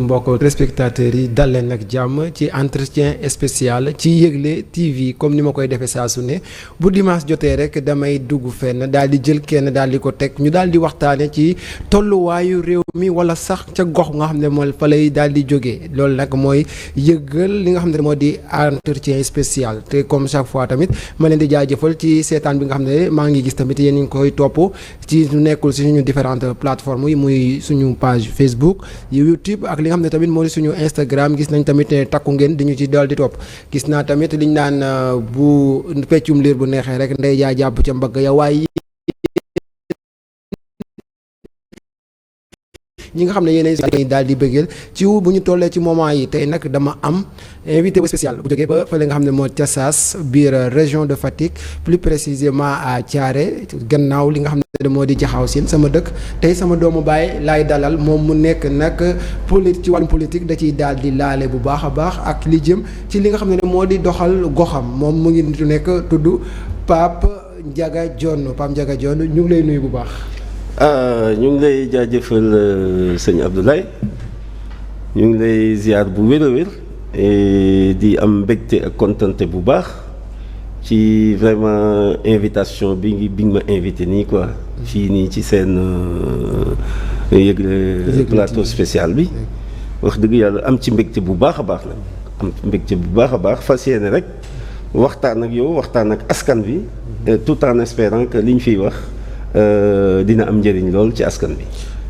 mbokk téléspectateurs yi dal leen nag jàmm ci entretien spécial ci Yegle TV comme ni ma koy defee saa su ne bu dimanche jotee rek damay dugg fenn daal di jël kenn daal di ko teg ñu daal di waxtaane ci tolluwaayu réew mi wala sax ca gox nga xam ne mooy fa lay daal di jógee loolu nag mooy yëgal li nga xam ne moo di entretien spécial te comme chaque fois tamit ma leen di jaajëfal ci seetaan bi nga xam ne maa ngi gis tamit yéen ngi koy topp ci ñu nekkul si suñu différentes plateformes yi muy suñu page Facebook YouTube ak li nga xam ne tamit moo di suñu Instagram gis nañ tamit takku ngeen di ñu ci dal di topp gis naa tamit liñ naan bu peccum liir bu neexee rek ndey jaa jàpp ca mbagg ya waaye ñi nga xam ne yéenay daal di bëggeel ci bu ñu tollee ci moment yi tey nag dama am invité spécial bu jógee ba fële nga xam ne moo ca Saas biir région de Fatick plus précisément à Thiaré gannaaw li nga xam ne moo di Jaxaaw Siin sama dëkk tey sama doomu baay laay dalal moom mu nekk nag ci wàllum politique da ciy daal di laale bu baax a baax ak li jëm ci li nga xam ne moo di doxal goxam moom mu ngi nekk tudd Pape Ndiaga Dione Pape Ndiaga Dione ñu ngi lay nuyu bu baax. ñu ngi lay jaajëfal sëñ Abdoulaye ñu ngi lay ziar bu wér a wér di am mbégte ak kontante bu baax ci vraiment invitation bi nga ma invité nii quoi fii nii ci seen Yegle plateau spécial bi wax dëgg yàlla am ci mbégte bu baax a baax nag am mbégte bu baax a baax fas yéene rek waxtaan ak yow waxtaan ak askan bi tout en espérant que li ñu fiy wax dina am njëriñ lool ci askan bi.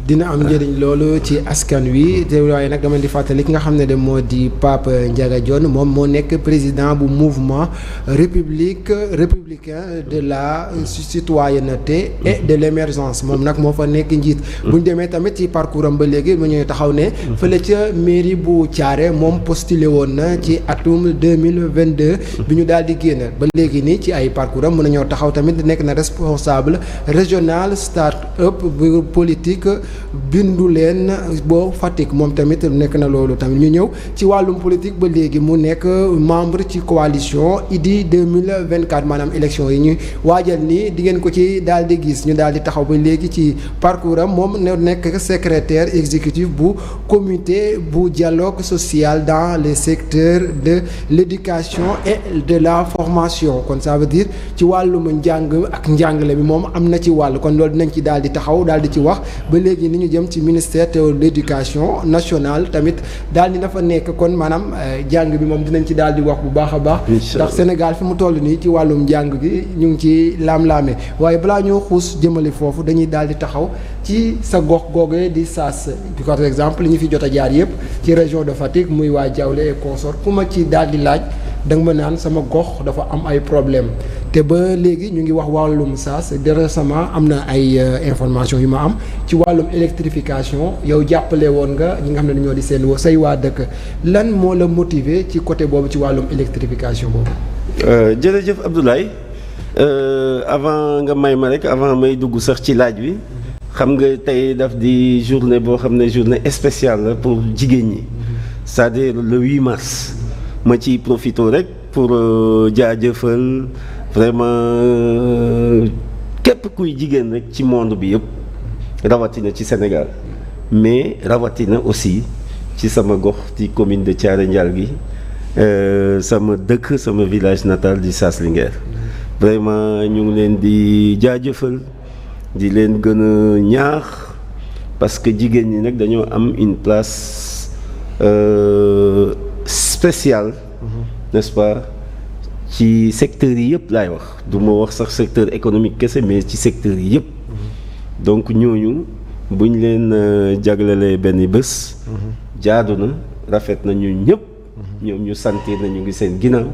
dina am njëriñ loolu ci askan wi te waaye nag dama di fàttali ki nga xam ne de moo di Pape Ndiaga Dione moom moo nekk président bu mouvement républicain de la citoyenneté et de l'émergence moom nag moo fa nekk njiit. bu ñu demee tamit ci parcours am ba léegi mu ñuy taxaw ne. fële ca mairie bu Thiaré moom postulé woon na ci atum 2022. bi ñu daal di génn ba léegi nii ci ay parcours am mën nañoo taxaw tamit nekk na responsable régional start-up bu politique. bindu leen boo Fatick moom tamit nekk na loolu tamit ñu ñëw ci wàllum politique ba léegi mu nekk membre ci coalition Idy 2024 maanaam élection yi ñu waajal nii di ngeen ko ci daal di gis ñu daal di taxaw ba léegi ci parcours am moom nekk secrétaire exécutif bu comité bu dialogue social dans les secteurs de l'éducation et de la formation kon ça veut dire ci wàllum njàng ak njàngale bi moom am na ci wàll kon loolu dinañ ci daal di taxaw daal di ci wax ba léegi ni ñu jëm ci ministère de l'éducation nationale tamit daal dina fa nekk kon maanaam jàng bi moom dinañ ci daal di wax bu baax a baax ndax Sénégal fi mu toll nii ci wàllum jàng gi ñu ngi ci laam-laame waaye balaa ñoo xuus jëmale foofu dañuy daal di taxaw ci sa gox googee di Saas par exemple li ñu fi jot a jaar yëpp ci région de Fatick muy waa Diawlé et consort ku ma ci daal di laaj da nga ma naan sama gox dafa am ay problème te ba léegi ñu ngi wax wàllum Saas de récemment am na ay information yu ma am ci wàllum électrification yow jàppale woon nga ñi nga xam ne ñoo di seen say waa dëkk lan moo la motiver ci côté boobu ci wàllum électrification boobu. jërëjëf Abdoulaye avant nga may ma rek avant may dugg sax ci laaj bi xam nga tey daf di journée boo xam ne journée spéciale la pour jigéen ñi c'est-à-dire le 8 mars ma ciy profité rek pour jaajëfal vraiment képp kuy jigéen rek ci monde bi yëpp rawatina ci Sénégal mais rawatina aussi ci sama gox ci commune de Thiaré Ndial gi sama dëkk sama village natal di Saas Linguère vraiment ñu ngi leen di jaajëfal di leen gën a ñaax parce que jigéen ñi nag dañoo am une place spéciale n'est-ce pas ci secteurs yi yëpp laay wax du ma wax sax secteur économique kese mais ci secteurs yi yëpp donc ñooñu buñ leen jaglelee benn bés jaadu na rafet na ñu ñëpp ñoom ñu sentir na ñu ngi seen ginnaaw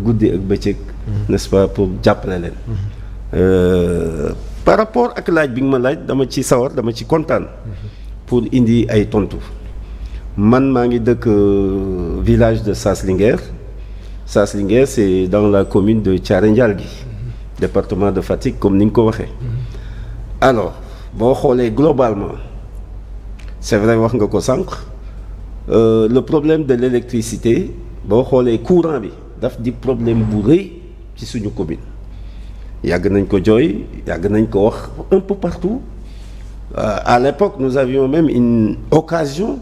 guddi ak bëccëg n'est-ce pas pour jàppale leen par rapport ak laaj bi nga ma laaj dama ci sawar dama ci kontaan pour indi ay tontu man maa ngi dëkk village de Saas Linguère Saas Linguère c'est dans la commune de Thiaré Ndial gi département de Fatick comme ni nga ko waxee alors boo xoolee globalement c'est vrai wax nga ko sànq le problème de l'électricité boo xoolee courant bi daf di problème bu rëy ci suñu commune yàgg nañ ko jooy yàgg nañ ko wax un peu partout à l'époque nous avions même une occasion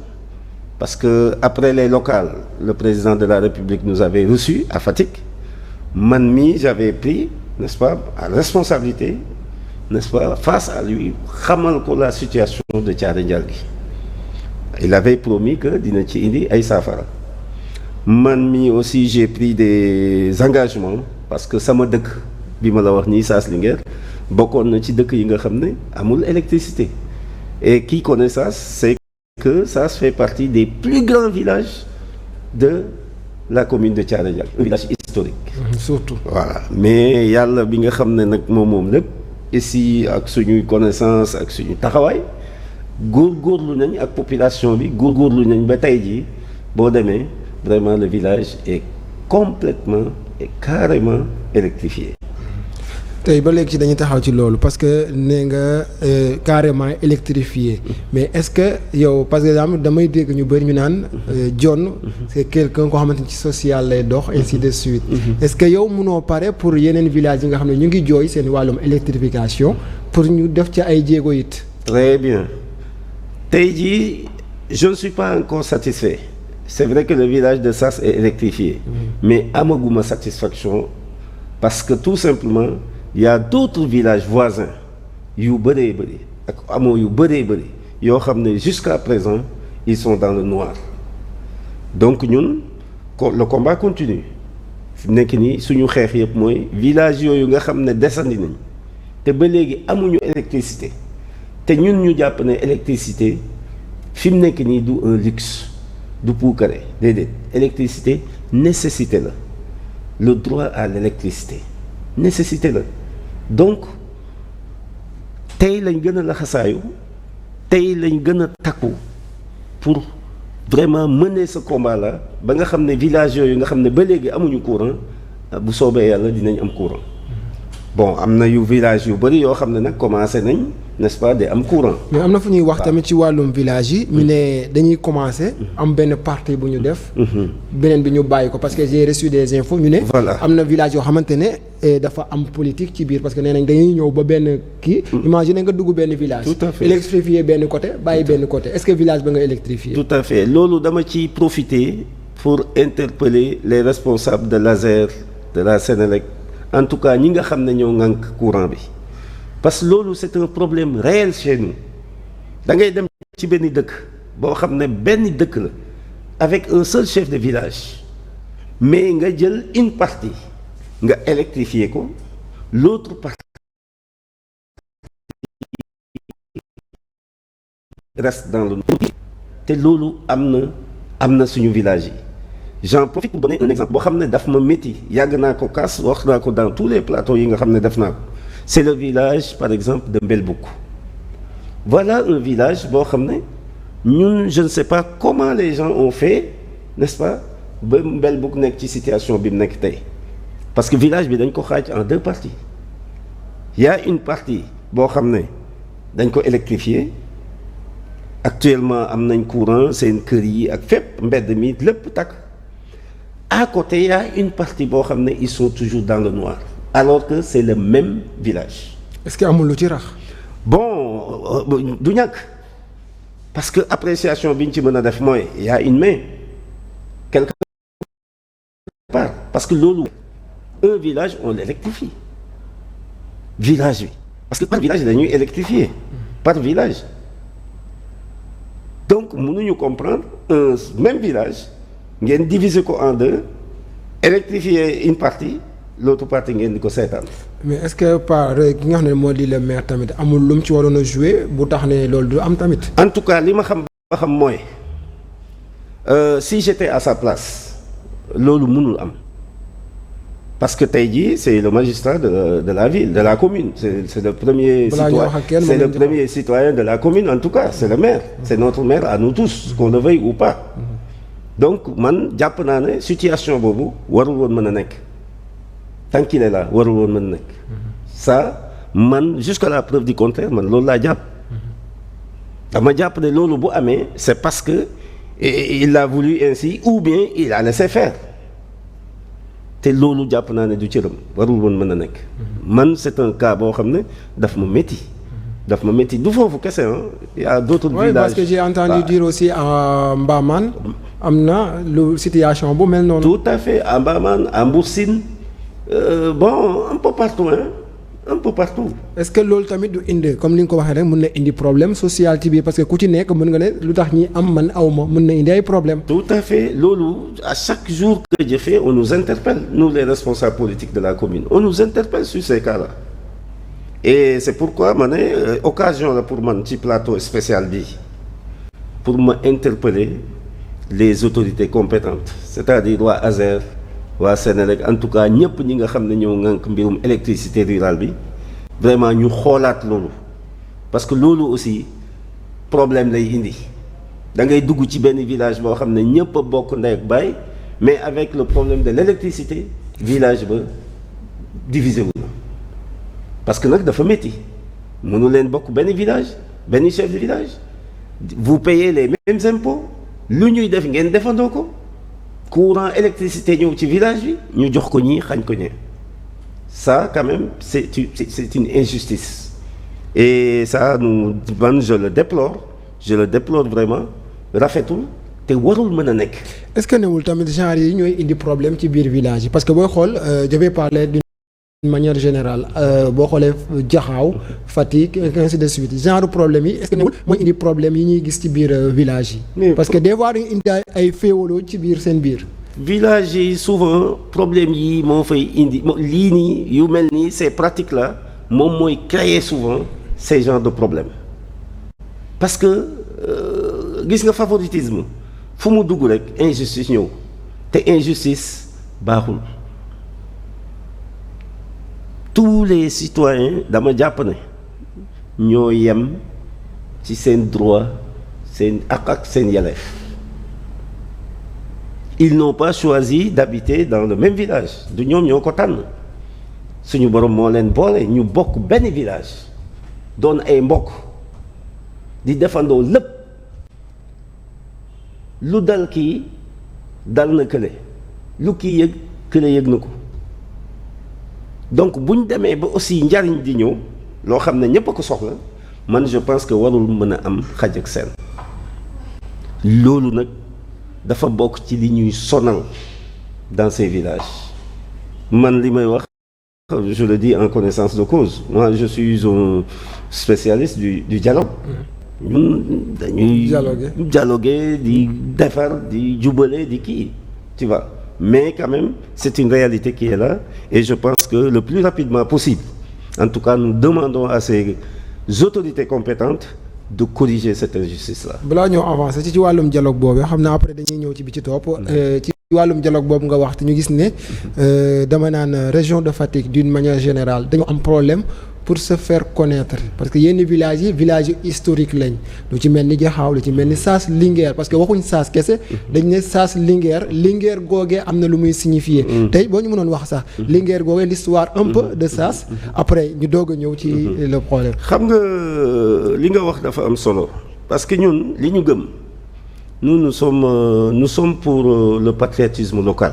parce que après les locales le président de la République nous avait reçus à Fatick man mii j'avais pris n'est-ce pas à responsabilité n'est-ce pas face à lui xamal ko la situation de Thiaré Ndialgui il avait promis que dina ci indi ay saafara man mii aussi j'ai pris des engagements parce que sama dëkk bi ma la wax nii Saas Linguère bokkoon na ci dëkk yi nga xam ne amul électricité et qui connaît Saas c'est que Saas fait partie des plus grands villages de la commune de Thiaré Ndialgui un village historique. Surtout. Voilà mais yàlla bi nga xam ne nag moom lépp ici ak suñuy connaissance ak suñu taxawaay góorgóorlu nañ ak population bi góorgóorlu nañ ba tey jii boo demee vraiment le village est complètement et carrément électrifié. tey ba léegi ci dañuy taxaw ci loolu parce que nee nga carrément électrifié mais est-ce que yow par exemple damay dégg ñu bëri ñu naan John c'est quelqu'un koo xamante ni ci social lay dox ainsi de suite est-ce que yow mënoo pare pour yeneen villages yi nga xam ne ñu ngi jooy seen wàllum électrification pour ñu def ci ay jéego it. Très bien tey jii je ne suis pas encore satisfait c'est vrai que le village de Sass est électrifié mais amaguma satisfaction parce que tout simplement il y a d'autres villages voisins yu bëree bëri ak amoo yu bëree bëri yoo xam ne jusqu'à présent ils sont dans le noir donc ñun le combat continue fi mu nekk nii suñu xeex yëpp mooy village yooyu nga xam ne desandi nañ te ba léegi amuñu électricité te ñun ñu jàpp ne électricité fi mu nekk nii du un luxe du puukare déedéet électricité nécessité la le droit à l'électricité nécessité la donc tey lañ gën a laxasaayu tey lañ gën a takku pour vraiment mener ce combat là ba nga xam ne village yooyu nga xam ne ba léegi amuñu courant bu soobee yàlla dinañ am courant bon am na yu village yu bëri yoo xam ne nag commencé nañ n'est-ce pas de am courant. mais am na fu ñuy wax tamit ci wàllum village yi. ñu ne dañuy commencer. am benn partie bu ñu def. beneen bi ñu bàyyi ko parce que j'ai reçu des infos ñu ne. voilà am na village yoo xamante ne dafa am politique ci biir parce que nee nañ dañuy ñëw ba benn kii. imagine nga dugg benn village. tout à fait électrifier benn côté bàyyi benn côté est-ce que village ba nga électrifier. tout à fait loolu dama ciy profiter pour interpeller les responsables de l'ASER de la Sénélec en tout cas ñi nga xam ne ñoo ŋànk courant bi. parce que loolu c'est un problème réel chez nous da ngay dem ci benn dëkk boo xam ne benn dëkk la avec un seul chef de village mais nga jël une partie nga électrifier ko l'autre partie reste dans le noir te loolu am na suñu village yi j'en profite pour donner un exemple boo xam ne daf ma métti yàgg naa ko kaas wax naa ko dans tous les plateaux yi nga xam ne def naa ko c'est le village par exemple de Mbelbouk voilà un village boo xam ne ñun je ne sais pas comment les gens ont fait n'est-ce pas ba Mbelbouk nekk ci situation bi mu nekk tey parce que village bi dañ ko xaaj en deux parties il y a une partie boo xam ne dañ ko électrifier actuellement am nañ courant seen kër yi ak fépp mbedd mi lépp takk à côté il y a une partie boo xam ne ils sont toujours dans le noir alors que c'est le même village. est-ce que amul lu ci rax. bon du ñàkk parce que appréciation bi ñu ci mën a def mooy il y a une main quelque part parce que loolu un village on l'électrifie village bi parce que par village dañuy électrifier par village donc mënuñu comprendre un même village ngeen diviser ko en deux électrifier une partie. l'autre partie ngeen di ko seetaan. mais est-ce que par ki nga xam ne moo di le maire tamit amul lu mu ci waroon a jouer bu tax ne loolu du am tamit. en tout cas li ma xam ba xam mooy si j'étais à sa place loolu mënul am parce que tey jii c'est le magistrat de la ville de la commune c'est le premier. citoyen de la commune en tout cas c'est le maire. c'est notre maire à nous tous qu'on le veuille ou pas. donc man jàpp naa ne situation boobu warul woon mën a nekk. tant qu'il est là warul woon mën nekk ça man jusqu'à la preuve du contraire man loolu laa jàpp dama jàpp ne loolu bu amee c'est parce que il a voulu ainsi ou bien il a laissé faire te loolu jàpp naa ne du cëram warul woon mën a nekk man c'est un cas boo xam ne daf ma métti daf ma métti du foofu kese il y a d'autres oui, villages. parce que j'ai entendu dire aussi à Mbamane am na lu situation bu mel noonu. tout à fait à Mbamane à Mbour Sine bon un peu partout un peu partout. est-ce que loolu tamit du indi comme li nga ko waxee rek mën na indi problème social ci biir parce que ku ci nekk mën nga ne lu tax ñi am man aw ma mën na indi ay problème. tout à fait loolu à chaque jour que je fais on nous interpelle nous les responsables politiques de la commune on nous interpelle sur ces cas-là et c'est pourquoi ma ne occasion la pour man ci plateau spécial bi pour ma interpeller les autorités compétentes c'est-à-dire waa ASER waa Sénélec en tout cas ñëpp ñi nga xam ne ñoo ŋànk mbirum électricité rurale bi vraiment ñu xoolaat loolu parce que loolu aussi problème lay indi da ngay dugg ci benn village boo xam ne ñëpp a bokk ndey ak baay mais avec le problème de l'électricité village ba divisé wu na parce que nag dafa métti mënu leen bokk benn village benn chef de village vous payez les mêmes impôts lu ñuy def ngeen defandoo ko courant électricité ñëw ci village bi ñu jox ko ñii xañ ko ñee ça quand même c'est une injustice et ça man je le déplore vraiment rafetul te warul mën a nekk. est-ce que newul tamit genre yi ñooy indi problème ci biir village yi parce que booy xool je vais parler d'une manière générale boo xoolee Jaxaaw Fatick ainsi de suite genre problème yi est-ce que newul mooy indi problème yi ñuy gis ci biir village yi. parce que des fois dañuy indi ay féewaloo ci biir seen biir. village yi souvent problème yi moo fay indi lii nii yu mel nii ces pratiques là moom mooy créer souvent ces genres de problèmes parce que gis nga favoritisme fu mu dugg rek injustice ñëw te injustice baaxul tous les citoyens dama jàpp ne ñoo yem ci seen droit seen ak seen yelleef ils n'ont pas choisi d'habiter dans le même village du ñoom ñoo ko tànn suñu borom moo leen boole ñu bokk benn village doon ay mbokk di defandoo lépp lu dal kii dal na kële lu kii yëg kële yëg na ko donc bu ñu demee ba aussi njariñ di ñëw loo xam ne ñépp a ko soxla man je pense que warul mën a am xaj ak seen loolu nag dafa bokk ci li ñuy sonal dans ces villages man li may wax je le dis en connaissance de cause moi je suis un spécialiste du dialogue ñun dañuy dialoguer di defar di jubale di kii tu vois mais quand même c'est une réalité qui est là et je pense que le plus rapidement possible en tout cas nous demandons à ces autorités compétentes de corriger cette injustice là. balaa ñoo avancer ci wàllum dialogue boobu xam naa après dañuy ñëw ci bi ci topp. ci wàllum dialogue boobu nga wax te ñu gis ne dama naan région de Fatick d'une manière générale dañu am problème pour se faire connaître parce que yenn villages yi village historique lañ lu ci mel ni Jaxaaw lu ci mel ni Saas Linguère parce que waxuñ Saas kese dañ ne Saas Linguère googee am na lu muy signifier tey boo ñu mënoon wax sax Linguère googee l'histoire un peu de Saas après ñu doog a ñëw ci le problème. xam nga li nga wax dafa am solo parce que ñun li ñu gëm nous sommes pour le patriotisme local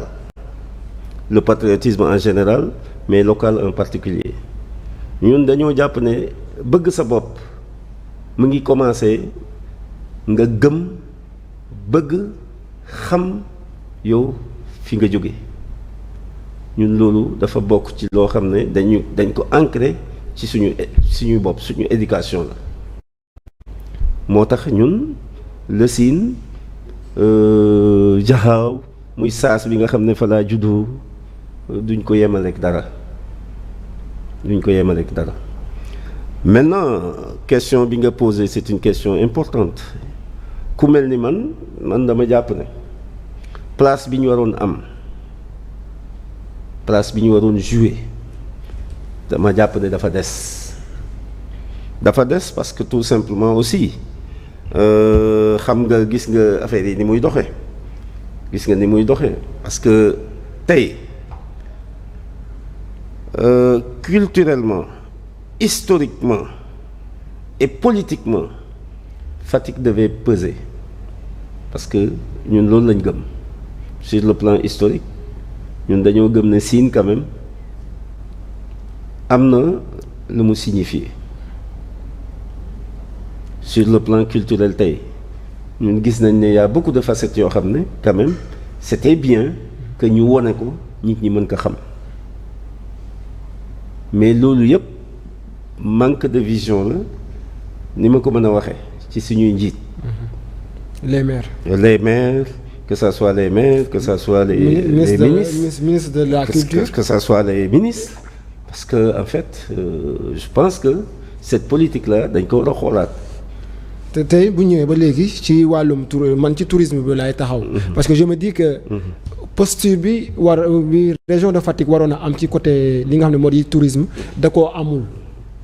le patriotisme en général mais local en particulier ñun dañoo jàpp ne bëgg sa bopp mu ngi commencer nga gëm bëgg xam yow fi nga jóge ñun loolu dafa bokk ci loo xam ne dañ ko ancré ci suñu bopp suñu éducation la moo tax ñun le Sine Jaxaaw muy Saas bi nga xam ne fa laa juddu duñ ko yemaleek dara maintenant question bi nga posé c'est une question importante ku mel ni man dama jàpp ne place bi ñu waroon am place bi ñu waroon jouer dama jàpp ne dafa des parce que tout simplement aussi xam nga gis nga affaire yi ni muy doxee parce que tey culturellement historiquement et politiquement Fatick devait peser parce que ñun loolu lañ gëm sur le plan historique ñun dañoo gëm ne Sine quand même am na lu mu signifier sur le plan culturel tey ñun gis nañ ne y a beaucoup de facettes yoo xam ne quand même c'était bien que ñu wone ko nit ñi mën ko xam mais loolu yëpp manque de vision la ni ma ko mën a waxee ci suñuy njiit. les maires. Que ça soit les maires, que ça soit les ministres de la culture, que ça soit les ministres, parce que en fait je pense que cette politique là dañ ko war a xoolaat. te tey bu ñëwee ba léegi ci wàllum man ci tourisme bi laay taxaw. parce que je me dis que posture bi région de Fatick waroon a am ci côté li nga xam ne moo di tourisme da koo amul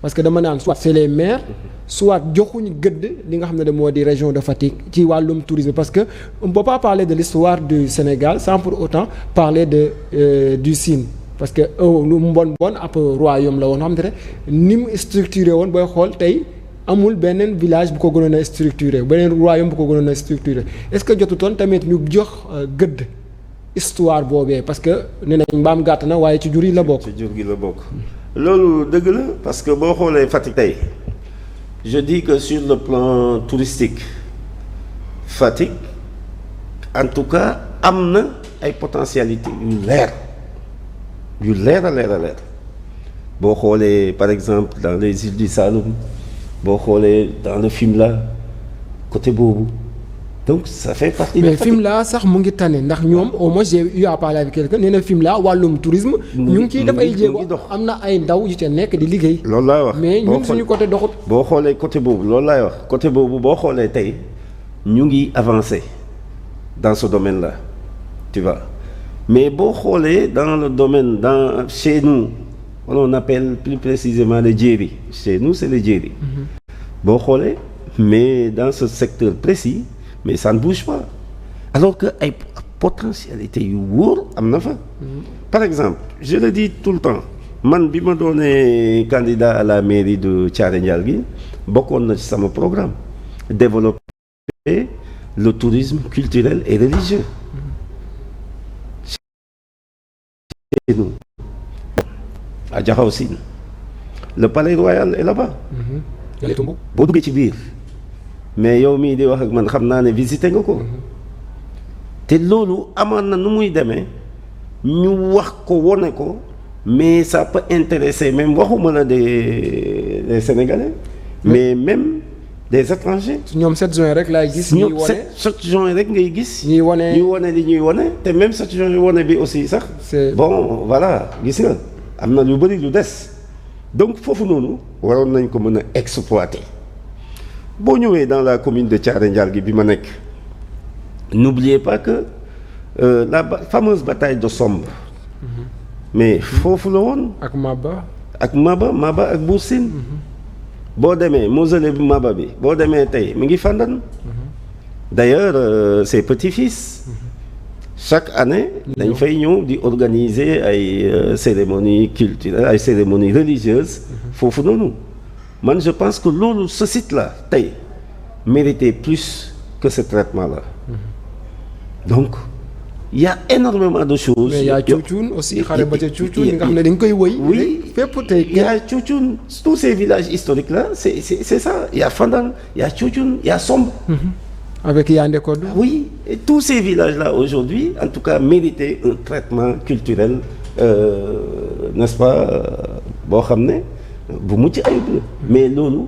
parce que dama naan soit c'est les maires. soit joxuñu gëdd li nga xam ne moo di région de Fatick ci wàllum tourisme parce que on ne peut pas parler de l'histoire du Sénégal sans pour autant parler du Sine parce que lu mbon ab royaume la woon xam ne ni mu structuré woon booy xool tey amul beneen village bu ko gënoon a structuré beneen royaume bu ko gënoon a structuré est-ce que jotutoon tamit ñu jox gëdd histoire boobee parce que nee nañ mbaam gàtt na waaye ci jur yi la bokk. ci jur gi la bokk loolu dëgg la parce que boo xoolee Fatick tey. Je dis que sur le plan touristique Fatick en tout cas am na ay potentialités yu leer a leer boo xoolee par exemple dans les îles du Saloum boo xoolee dans le Fimela côté boobu donc ça fait partie mais Fimela sax mu ngi tane ndax ñoom au moins j'ai eu à parler avec quelqu'un nee na Fimela wàllum tourisme ñu ngi ciy def ay jéego am na ay ndaw yu ca nekk di liggéey. loolu laay wax mais ñun suñu côté doxut. boo xoolee côté boobu loolu laay wax côté boobu boo xoolee tey ñu ngi avancer dans ce domaine-là tu vois mais boo xoolee dans le domaine chez nous on appelle plus précisément les djéri chez nous c'est les djéri. boo xoolee mais dans ce secteur précis. mais ça ne bouge pas alors que ay potentialité yu wóor am na fa. par exemple je le dis tout le temps man bi ma doonee candidat à la mairie de Thiaré Ndial gi bokkoon na ci sama programme développer le tourisme culturel et religieux chez nous à Diakhao Sine le palais royal est là-bas. boo duggee ci biir. mais yow mii di wax ak man xam naa ne visité nga ko te loolu amoon na nu muy demee ñu wax ko wone ko mais ça peut intéresser même waxuma la des Sénégalais mais même des étrangers. ñoom 7 juin rek laay gis. ñuy wone 7 juin rek ngay gis. ñuy wone li ñuy wone te même 7 juin wone bi aussi sax. bon voilà gis nga am na lu bari lu des donc foofu noonu waroon nañ ko mën a exploiter. boo ñëwee dans la commune de Thiaré Ndial gi bi ma nekk n'oubliez pas que la fameuse bataille de Somb mais foofu la woon ak Maba ak Buur Sine boo demee mausolée bi Maba bi boo demee tey mi ngi Fandane d'ailleurs ses petits-fils chaque année dañ fay ñëw di organiser ay cérémonies culturelles ay cérémonies religieuses foofu noonu man je pense que loolu ce site-là tey méritait plus que ce traitement-là. Donc il y a énormément de choses. mais il y a Cuucuun aussi xare ba ca Cuucuun yi nga xam ne dañ koy wëy. oui fépp tey. il y a Cuucuun tous ces villages historiques-là c'est ça il y a Fandane il y a Cuucuun il y a Somb. avec Yandé Codou. oui et tous ces villages-là aujourd'hui en tout cas méritaient un traitement culturel n'est-ce pas boo xam ne. bu mucc ayib la mais loolu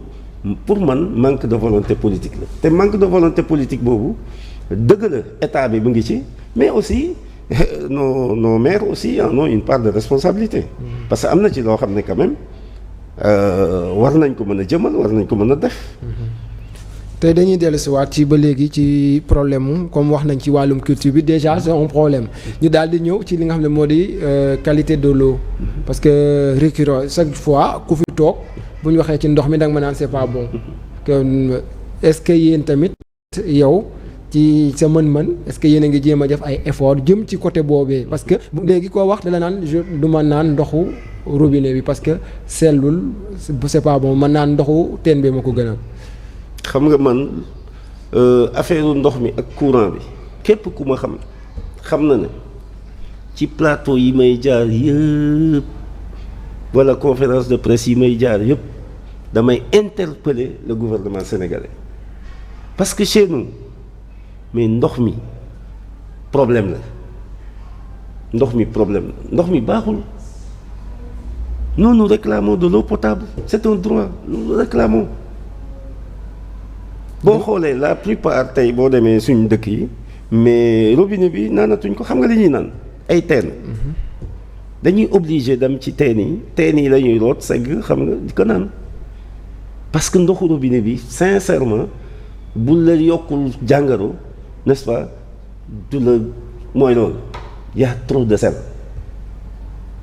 pour man manque de volonté politique la te manque de volonté politique boobu dëgg la état bi mu ngi ci mais aussi nos maires aussi en ont une part de responsabilité parce que am na ci loo xam ne quand même war nañ ko mën a jëmal war nañ ko mën a def. tey dañuy dellusiwaat ci ba léegi ci problème mu comme wax nañ ci wàllum culture bi déjà c'est un problème ñu daal di ñëw ci li nga xam ne moo di qualité de l'eau parce que récurrent chaque fois ku fi toog bu ñu waxee ci ndox mi da nga ma naan c'est pas bon que est-ce que yéen tamit yow ci sa mën-mën est-ce que yéen a ngi jéem a def ay effort jëm ci côté boobee parce que léegi koo wax dala naan du ma naan ndoxu robinet bi parce que sellul c'est pas bon man naan ndoxu teen bi ma ko gënal. xam nga man affaire ndox mi ak courant bi képp ku ma xam na ne ci plateau yi may jaar yëpp wala conférence de presse yi may jaar yëpp damay interpeller le gouvernement sénégalais parce que chez nous mais ndox mi problème la ndox mi baaxul. Nous réclamons de l'eau potable c'est un droit nous réclamons boo xoolee la plupart tey boo demee suñu dëkk yi mais robinet bi naanatuñ ko xam nga li ñuy naan ay teen dañuy obligé dem ci teen yi la ñuy root segg xam nga di ko naan parce que ndoxu robinet bi sincèrement bu la yokkul jàngaro n'est-ce pas du la mooy loolu y a trop de sel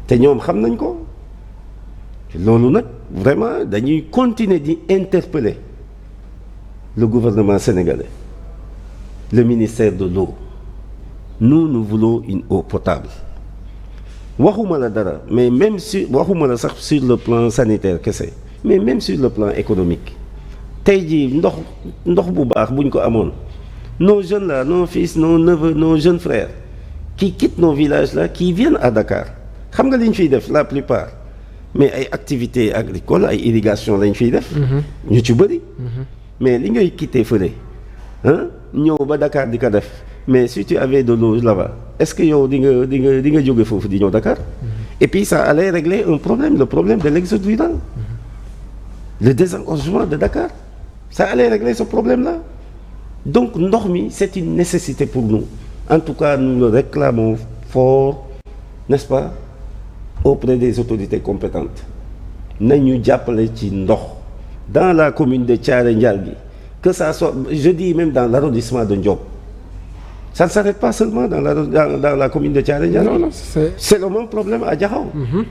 te ñoom xam nañ ko loolu nag vraiment dañuy continuer di interpeller le gouvernement sénégalais le ministère de l'eau nous voulons une eau potable waxuma la dara mais même si waxuma la sax sur le plan sanitaire kese mais même sur le plan économique tey jii ndox bu baax buñ ko amoon nos jeunes là nos fils nos neveux nos jeunes frères qui quittent nos villages là qui viennent à Dakar xam nga li ñu fiy def la plupart mais ay activités agricoles ay irrigation lañ fiy def. ñu ci bëri. mais li ngay quitter fële ñëw ba Dakar di ko def mais si tu avais de l'eau là-bas est-ce que yow di nga jóge foofu di ñëw Dakar. et puis ça allait régler un problème le problème de l'exode rural. le désengorgement de Dakar ça allait régler ce problème-là donc ndox mi c'est une nécessité pour nous en tout cas nous le réclamons fort n'est-ce pas. auprès des autorités compétentes nañu jàppale ci ndox dans la commune de Thiaré Ndialgui que ça soit je dis même dans l'arrondissement de Ndiop ça ne s'arrête pas seulement dans la commune de Thiaré Ndialgui. Non, c'est le même problème à Diakhao.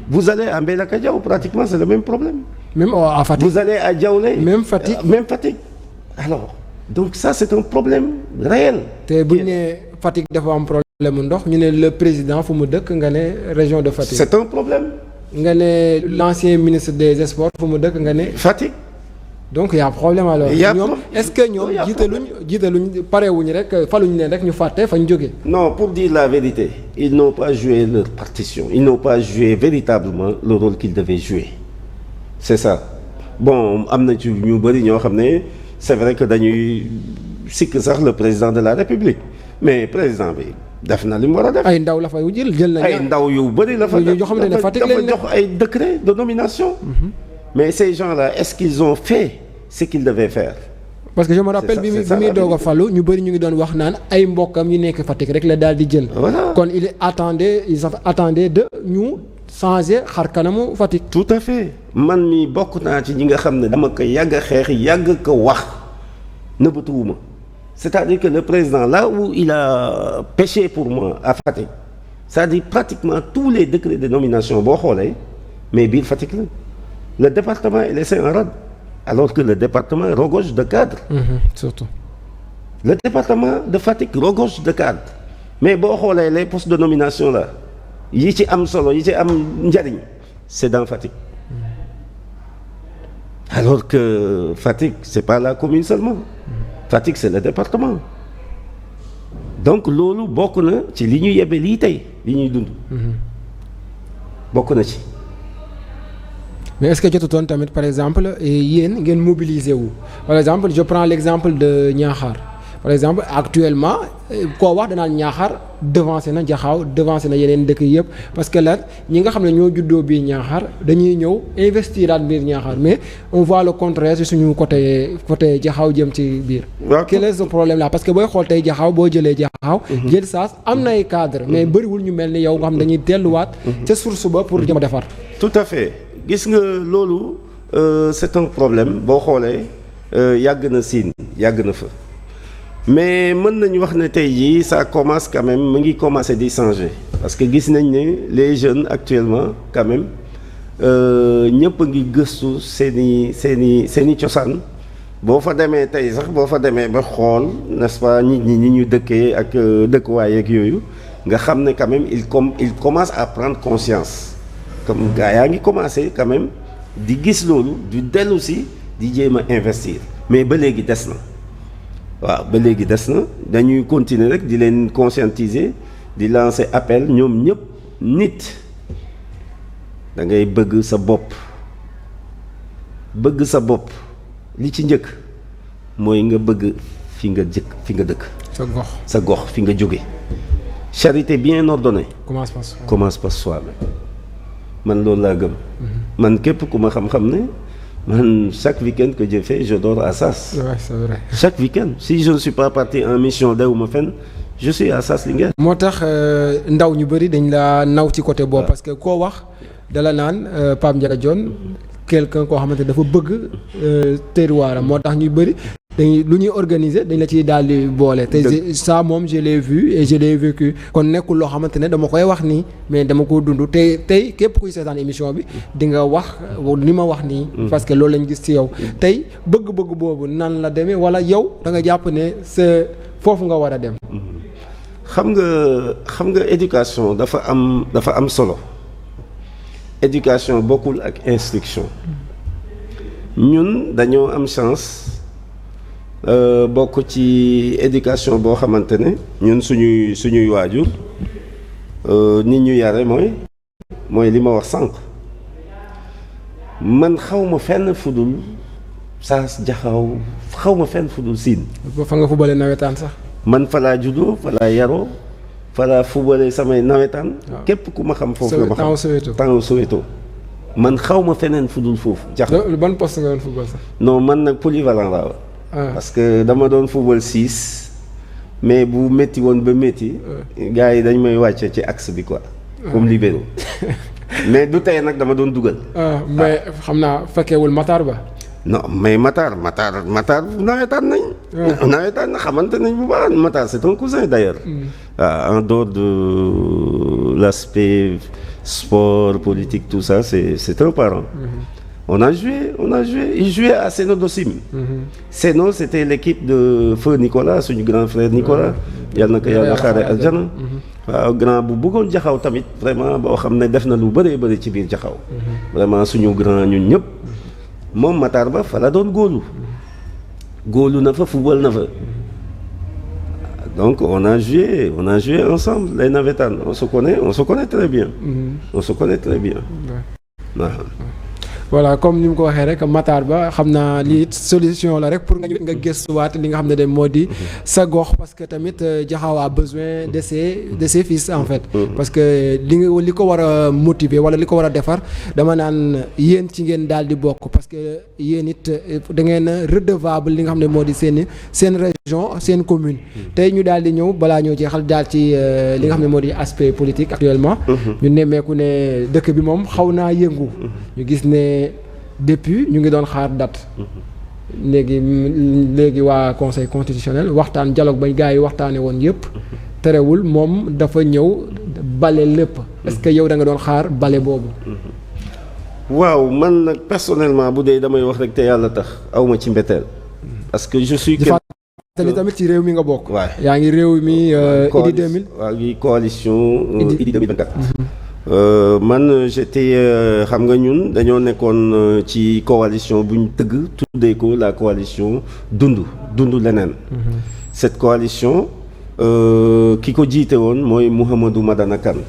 Vous allez à Mbellacka Diaw pratiquement c'est le même problème. Même à Fatick. Vous allez à Diaoulé. Même Fatick. Alors donc ça c'est un problème réel. te bu ñu nee Fatick dafa am problème ndox ñu ne le président fu mu dëkk nga ne région de Fatick. c'est un problème. nga ne l'ancien ministre des sports fu mu dëkk nga ne. Fatick. donc y a problème alors. ñoom est-ce que ñoom jiitaluñ parewuñu rek faluñu leen rek ñu fàtte fa ñu jógee. non pour dire la vérité ils n'ont pas joué leur partition ils n'ont pas joué véritablement le rôle qu'ils devaient jouer c'est ça bon am na ci ñu bëri ñoo xam ne c'est vrai que dañuy sikk sax le président de la République mais président bi. def na li mu war a def ay ndaw la fa jël na ay ndaw yu bëri la fa yoo xamante ne Fatick leen jox ay décret de nomination. mais ces gens-là est-ce qu'ils ont fait ce qu'ils devaient faire. parce que je me rappelle bi muy doog a falu ñu bëri ñu ngi doon wax naan ay mbokkam yu nekk Fatick rek la daal di jël. voilà kon ils attendaient de ñu changer xar kanamu Fatick. tout à fait man mi bokk naa ci ñi nga xam ne dama ko yàgg a xeex yàgg ko wax nëbbatuwuma. c'est-à-dire que le président là où il a péché pour moi à Fatick c'est-à-dire pratiquement tous les décrets de nomination boo xoolee mais biir Fatick la le département est laissé en rade alors que le département regorge de cadres. Surtout. Le département de Fatick regorge de cadres mais boo xoolee les postes de nomination là yi ci am solo yi ci am njariñ c'est dans Fatick. alors que Fatick c'est pas la commune seulement. Fatick c'est le département donc loolu bokk na ci li ñu yebe lii tey li ñuy dund. bokk na ci. mais est-ce que jotutoon tamit par exemple yéen ngeen mobiliser wu par exemple je prends l'exemple de Niakhar par exemple actuellement koo wax danaan Niakhar devancé na Diakhao devancé na yeneen dëkk yëpp parce que là ñi nga xam ne ñoo juddoo biir Niakhar dañuy ñëw investiraat biir Niakhar mais on voit le contraire ci suñu côté Diakhao jëm ci biir. quel est ce problème là parce que booy xool tey Diakhao boo jëlee Diakhao. jël saas am na ay cadre mais bëriwul ñu mel ni yow nga xam dañuy delluwaat. ca source ba pour jëm a defar. tout à fait gis nga loolu c'est un problème boo xoolee yàgg na siin yàgg na fa. mais mën nañu wax ne tey jii ça commence quand même mu ngi commencer di changer parce que gis nañ ne les jeunes actuellement quand même ñëpp a ngi gëstu seeni cosaan boo fa demee tey sax boo fa demee ba xool n'est-ce pas nit ñi ñu dëkkee ak dëkkuwaay ak yooyu nga xam ne quand même il commence à prendre conscience comme gars yaa ngi commencer quand même di gis loolu du dellu si di jéem a investir mais ba léegi des na. waaw ba léegi des na dañuy continuer rek di leen conscientiser di lancer appel ñoom ñëpp nit da ngay bëgg sa bopp li ci njëkk mooy nga bëgg fi fi nga dëkk. sa gox fi nga jóge. charité bien ordonnée. commence par soi-même. man loolu laa gëm. man képp ku ma xam-xam ne man chaque week-end que je fais je dors à Sass. Ouais, c'est vrai. chaque week-end si je ne suis pas parti en mission dewuma fenn je suis à Sass Linguère. moo tax ndaw ñu bëri dañ la naw ci côté boobu. parce que koo wax dala naan Pape Ndiaga Dione quelqu'un koo xamante dafa bëgg terroir moo tax ñuy bëri dañuy lu ñuy organiser dañ la ciy daal di boole. te ça moom je l'ai vu et je l'ai vécu. kon nekkul loo xamante ne dama koy wax nii mais dama ko dund tey képp kuy seetaan émission bi di nga wax ni ma wax nii. parce que loolu lañ gis ci yow. tey bëgg-bëgg boobu nan la demee wala yow da nga jàpp ne sa foofu nga war a dem. xam nga éducation dafa am solo. éducation bokkul ak instruction. ñun dañoo am chance bokk ci éducation boo xamante ne ñun suñuy waajur nit ñu yare mooy li ma wax sànq man xawma fenn fudul Sass Jaxaw xawma fenn fudul Siin. fa nga fubale nawetaan sax. man fa laa juddoo fa laa yaroo fa laa fubale samay nawetaan. képp ku ma xam foofu la ma xam temps Soweto man xaw ma feneen fu dul foofu. ban poste nga doon football sax. non man nag polyvalent laa woon. parce que dama doon football 6 mais bu métti woon ba métti. gars yi dañ may wàcce ci axe bi quoi. comme libéro. mais du tey nag dama doon dugal. mais xam naa fekkeewul Matar Ba. non mais Matar nawetaan nañ. nawetaan na xamante nañ bu baax Matar c'est un cousin d'ailleurs. En dehors de l'aspect sport politique tout ça c'est un parent. On a joué il jouait à Seno Dosim. Seno c'était l'équipe de feu Nicolas suñu grand frère Nicolas. yàlla na ko yàlla xaare aljana. waaw grand bu bëggoon Jaxaw tamit vraiment boo xam ne def na lu bëree ci biir Jaxaw. vraiment suñu grand ñun ñëpp. moom Matar Ba fa la doon góolu na fa football na fa. donc on a joué ensemble les navétanes on se connaît très bien. on se connaît très bien. waaw. voilà comme ni mu ko waxee rek Matar Ba xam naa lii solution la rek pour nga gëstuwaat li nga xam ne de moo di sa gox parce que tamit Jaxaw a besoin de ses fils en fait. parce que li ko war a motiver wala li ko war a defar dama naan yéen ci ngeen daal di bokk parce que yéen it da ngeen a redevable li nga xam ne moo di seen région seen commune. tey ñu daal di ñëw balaa ñëw jeexal daal ci li nga xam ne moo di aspect politique actuellement. ñu nemmeeku ne dëkk bi moom xaw naa yëngu. ñu gis ne. depuis ñu ngi doon xaar date. léegi waa conseil constitutionnel waxtaan dialogue ba gars yi waxtaanee woon yëpp. terewul moom dafa ñëw bale lépp. est-ce que yow da nga doon xaar bale boobu. waaw man nag personnellement bu dee damay wax rek te yàlla tax awma ci mbetteel. parce que je suis. te tamit ci réew mi nga bokk. waaw yaa ngi réew mi. Idy 2000 waaw ngi coalition. Idy 2024. man j'étais xam nga ñun dañoo nekkoon ci coalition bu ñu tëgg tuddee ko la coalition dund leneen. cette coalition ki ko jiite woon mooy Mouhamadou Madana Kane.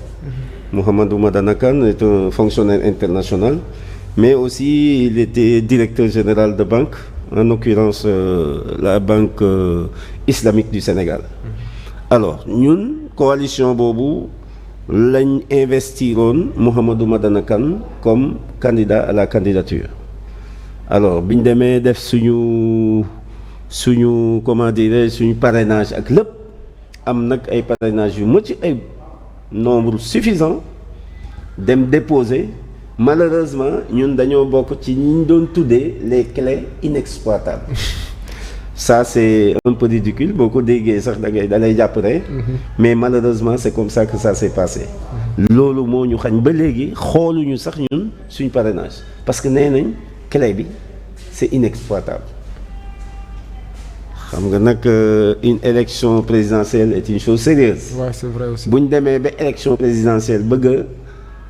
Mouhamadou Madana Kane est un fonctionnaire international mais aussi il était directeur général de banque en l'occurrence la banque islamique du Sénégal. alors ñun coalition boobu. lañ investiroon Mouhamadou Madana Kane comme candidat à la candidature alors biñ demee def suñu comment dirais suñu parrainage ak lépp am nag ay parrainage yu mucc ay nombre suffisant dem déposer malheureusement ñun dañoo bokk ci ñi ñu doon tuddee les clés inexploitables. ça c'est un peu ridicule boo ko déggee sax da lay jàpp rek mais malheureusement c'est comme ça que ça s'est passé. loolu moo ñu xañ ba léegi xooluñu sax ñun suñ parrainage parce que nee nañ clé bi c'est inexploitable. xam nga nag une élection présidentielle est une chose sérieuse. Ouais, c'est vrai aussi. bu ñu demee ba élection présidentielle bëgg a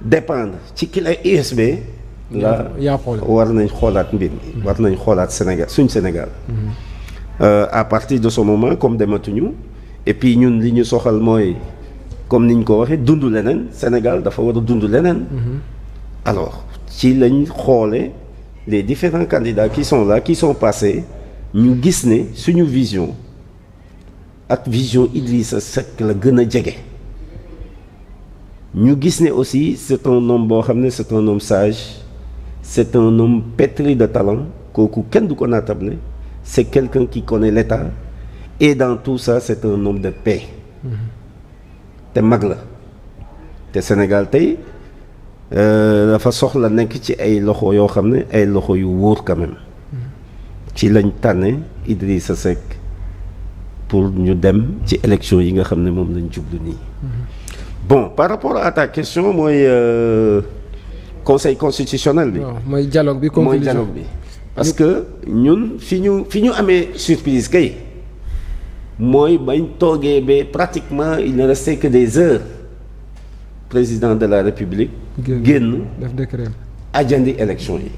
dépendre ci clé USB. la war nañ xoolaat mbir mi. war nañ xoolaat Sénégal suñ Sénégal. À partir de ce moment comme dematuñu et puis ñun li ñu soxal mooy comme niñ ko waxee dund leneen Sénégal dafa war a dund leneen. alors ci lañ xoole les différents candidats qui sont là qui sont passés ñu gis ne suñu vision ak vision Idrissa Seck la gën a jege ñu gis ne aussi c'est un homme boo xam ne c'est un homme sage c'est un homme pétri de talent kooku kenn du ko naatable c'est quelqu'un qui connaît l'État et dans tout ça c'est un homme de paix te mag la te Sénégal tey dafa soxla nekk ci ay loxo yoo xam ne ay loxo yu wóor quand même ci lañ tànne Idrissa Seck pour ñu dem ci élection yi nga xam ne moom lañ jublu nii. Bon par rapport à ta question mooy conseil constitutionnel bi. waaw mooy dialogue bi. mooy dialogue bi parce que ñun fi ñu amee surprise kay mooy bañ toogee ba pratiquement il ne restait que des heures président de la République. génn def décret. ajandi élection yi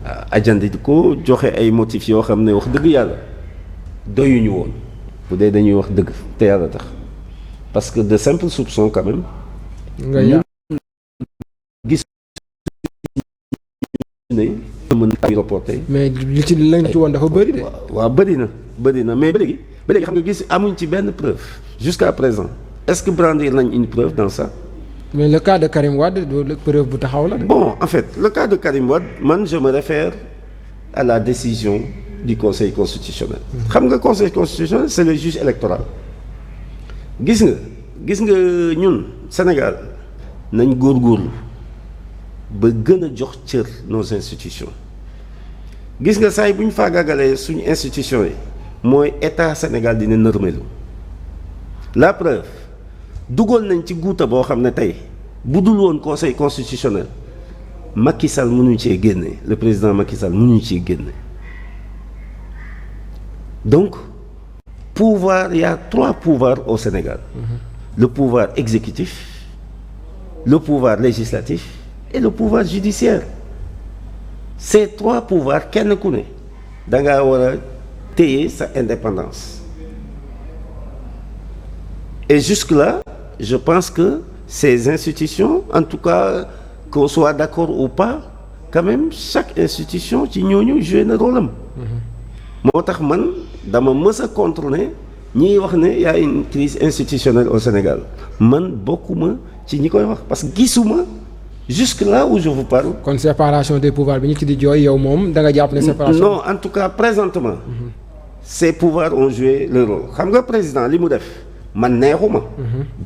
waaw ajandi ko joxe ay motifs yoo xam ne wax dëgg yàlla doyuñu woon bu dee dañuy wax dëgg te yàlla tax parce que de simples soupçons quand même. nga yàq gis ne mën na reporté. mais li ci lañ ci woon dafa bëri de. waaw bëri na mais ba léegi xam nga gis amuñ ci benn preuve jusqu'à présent est-ce que brandir nañ une preuve dans ça. mais le cas de Karim Wade loolu preuve bu taxaw la de. Bon en fait le cas de Karim Wade man je me réfère à la décision du Conseil constitutionnel. xam nga Conseil constitutionnel c'est le juge électoral. gis nga ñun Sénégal nañ góorgóorlu ba gën a jox cër nos institutions gis nga saa yi bu ñu faagaagalee suñu institutions yi mooy état Sénégal dina nërmelu la preuve dugal nañ ci guuta boo xam ne tey bu dul woon Conseil constitutionnel Macky Sall mënuñu cee génne le président Macky Sall mënuñu cee génne donc pouvoir il y a 3 pouvoirs au Sénégal. Le pouvoir exécutif, le pouvoir législatif et le pouvoir judiciaire. Ces 3 pouvoirs kenn ku ne da ngaa war a téye sa indépendance. Et jusque-là, je pense que ces institutions, en tout cas qu'on soit d'accord ou pas, quand même chaque institution ci ñooñu joué na rôle am. moo tax man dama mës a contre ne ñiy wax ne y a une crise institutionnelle au Sénégal man bokkuma ci ñi koy wax parce que gisuma jusque là où je vous parle. kon séparation des pouvoirs bi ñu ci di jooy yow moom da nga jàpp ne séparation. non en tout cas présentement. ces pouvoirs ont joué leur rôle xam nga président li mu def man neexuma.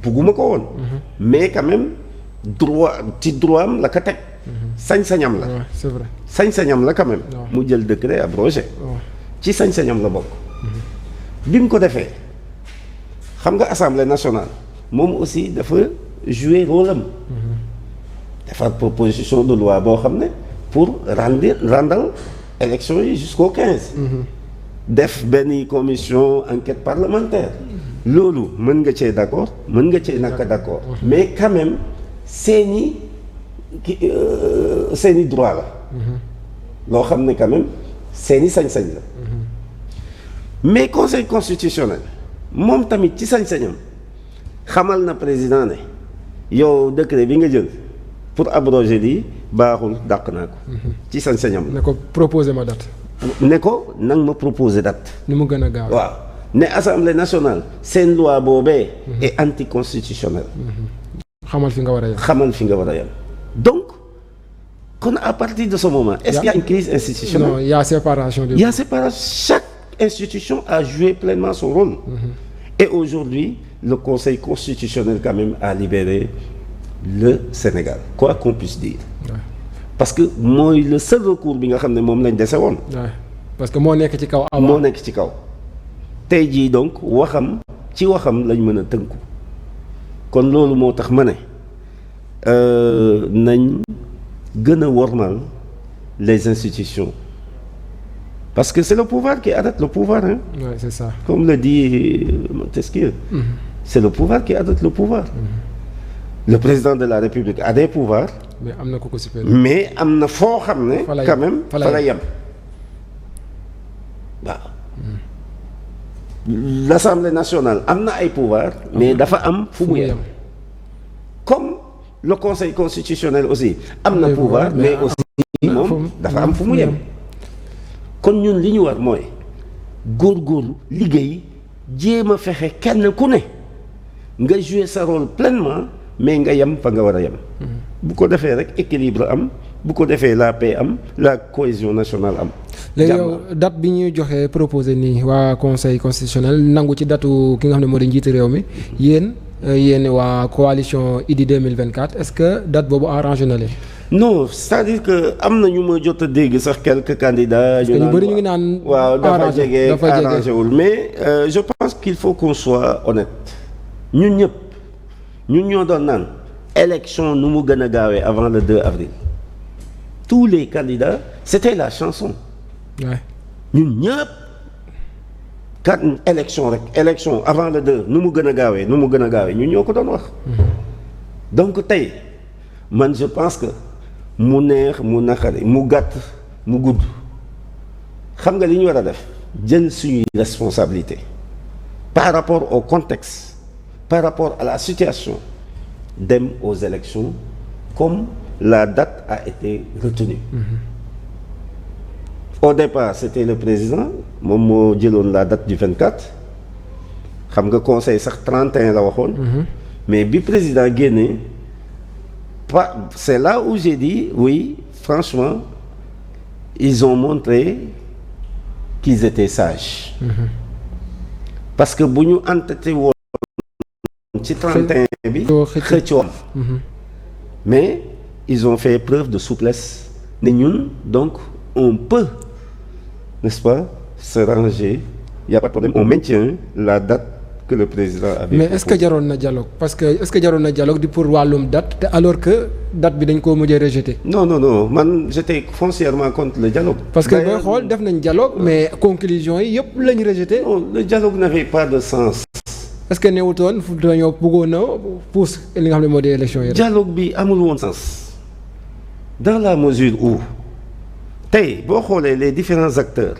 bugguma ko woon. mais quand même droit am la ko teg. sañ-sañam la. c'est vrai sañ-sañam la quand même. mu jël décret abrogé. ci sañ-sañam la bokk. bi mu ko defee xam nga assemblée nationale moom aussi dafa jouer rôle am. dafa proposition de loi boo xam ne pour randal élection yi jusqu'au 15. def benn commission enquête parlementaire. loolu mën nga cee d'accord mën nga cee naka d'accord. mais quand même seeni droit la. loo xam ne quand même seeni sañ-sañ la. mais conseil constitutionnel moom tamit ci sañ-sañam xamal na président ne yow décret bi nga jël pour abroger lii baaxul dàq naa ko. ci sañ-sañam la. ne ko proposer ma date. ne ko nang ma proposer date. ni mu gën a gaaw. waaw ne assemblée nationale seen loi boobee. est anticonstitutionnelle. xamal fi nga war a yem. xamal fi nga war a yem donc kon à partir de ce moment. est-ce qu'il y a une crise institutionnelle? non il y a séparation des. il y a séparation. Chaque institution a joué pleinement son rôle. Et aujourd'hui le Conseil constitutionnel quand même a libéré le Sénégal quoi qu'on puisse dire. parce que mooy le seul recours bi nga xam ne moom lañ dese woon. parce que moo nekk ci kaw. moo nekk ci kaw tey jii donc ci waxam lañ mën a tënku kon loolu moo tax ma ne nañ gën a wormal les institutions. Parce que c'est le pouvoir qui arrête le pouvoir, hein. Ouais, c'est ça. Comme le dit Montesquieu. C'est le pouvoir qui arrête le pouvoir. Le président de la République a des pouvoirs. mais am na ko supérieur. mais am na foo xam ne. quand même fa la yem. waaw. L'Assemblée nationale am na ay pouvoirs. mais dafa am fu mu yem. comme le Conseil constitutionnel aussi. am na pouvoir mais aussi moom dafa am fu mu yem. kon ñun li ñu war mooy góorgóorlu liggéey jéem a fexe kenn ku ne nga jouer sa rôle pleinement mais nga yem fa nga war a yem. bu ko defee rek équilibre am bu ko defee la paix am la cohésion nationale am. léegi yow date bi ñuy joxe proposé nii waa conseil constitutionnel nangu ci datu ki nga xam ne moo di njiitu réew mi yéen waa coalition Idy 2024 est-ce que date boobu arrangé na leen. non c'est-à-dire que am na ñu ma jot a dégg sax quelques candidats. ñu bëri ñu ngi naan waaw dafa jege arrangé wul mais je pense qu'il faut qu'on soit honnête ñun ñëpp ñun ñoo doon naan élection nu mu gën a gaawee avant le 2 avril tous les candidats c'était la chanson. Ouais. ñun ñëpp kat élection rek élection avant le 2 nu mu gën a gaawee ñun ñoo ko doon wax. donc tey man je pense que mu neex mu naqari mu gàtt mu gudd xam nga li ñu war a def jël suñuy responsabilité par rapport au contexte par rapport à la situation dem aux élections comme la date a été retenue. Au départ c'était le président moom moo jëloon la date du 24 xam nga conseil sax 31 la waxoon. mais bi président génnee c'est là où j'ai dit oui franchement ils ont montré qu'ils étaient sages. parce que bu ñu entêté woon ci 31 bi xëccoo am mais ils ont fait preuve de souplesse ne ñun donc on peut n'est-ce pas se ranger il y a pas de problème on maintient la date que le président avait mais est-ce que jaroon na dialogue parce que est-ce que jaroon na dialogue di pour wàllum date te alors que date bi dañ koo mujjee rejeté. non man j'étais foncièrement contre le dialogue. parce que booy xool def nañ dialogue mais conclusion yi yëpp lañ rejeté. non le dialogue n'avait pas de sens. est-ce que newutoon dañoo bëggoon a pousse li nga xam ne moo di élection yi. dialogue bi amul woon sens dans la mesure où tey boo xoolee les différents acteurs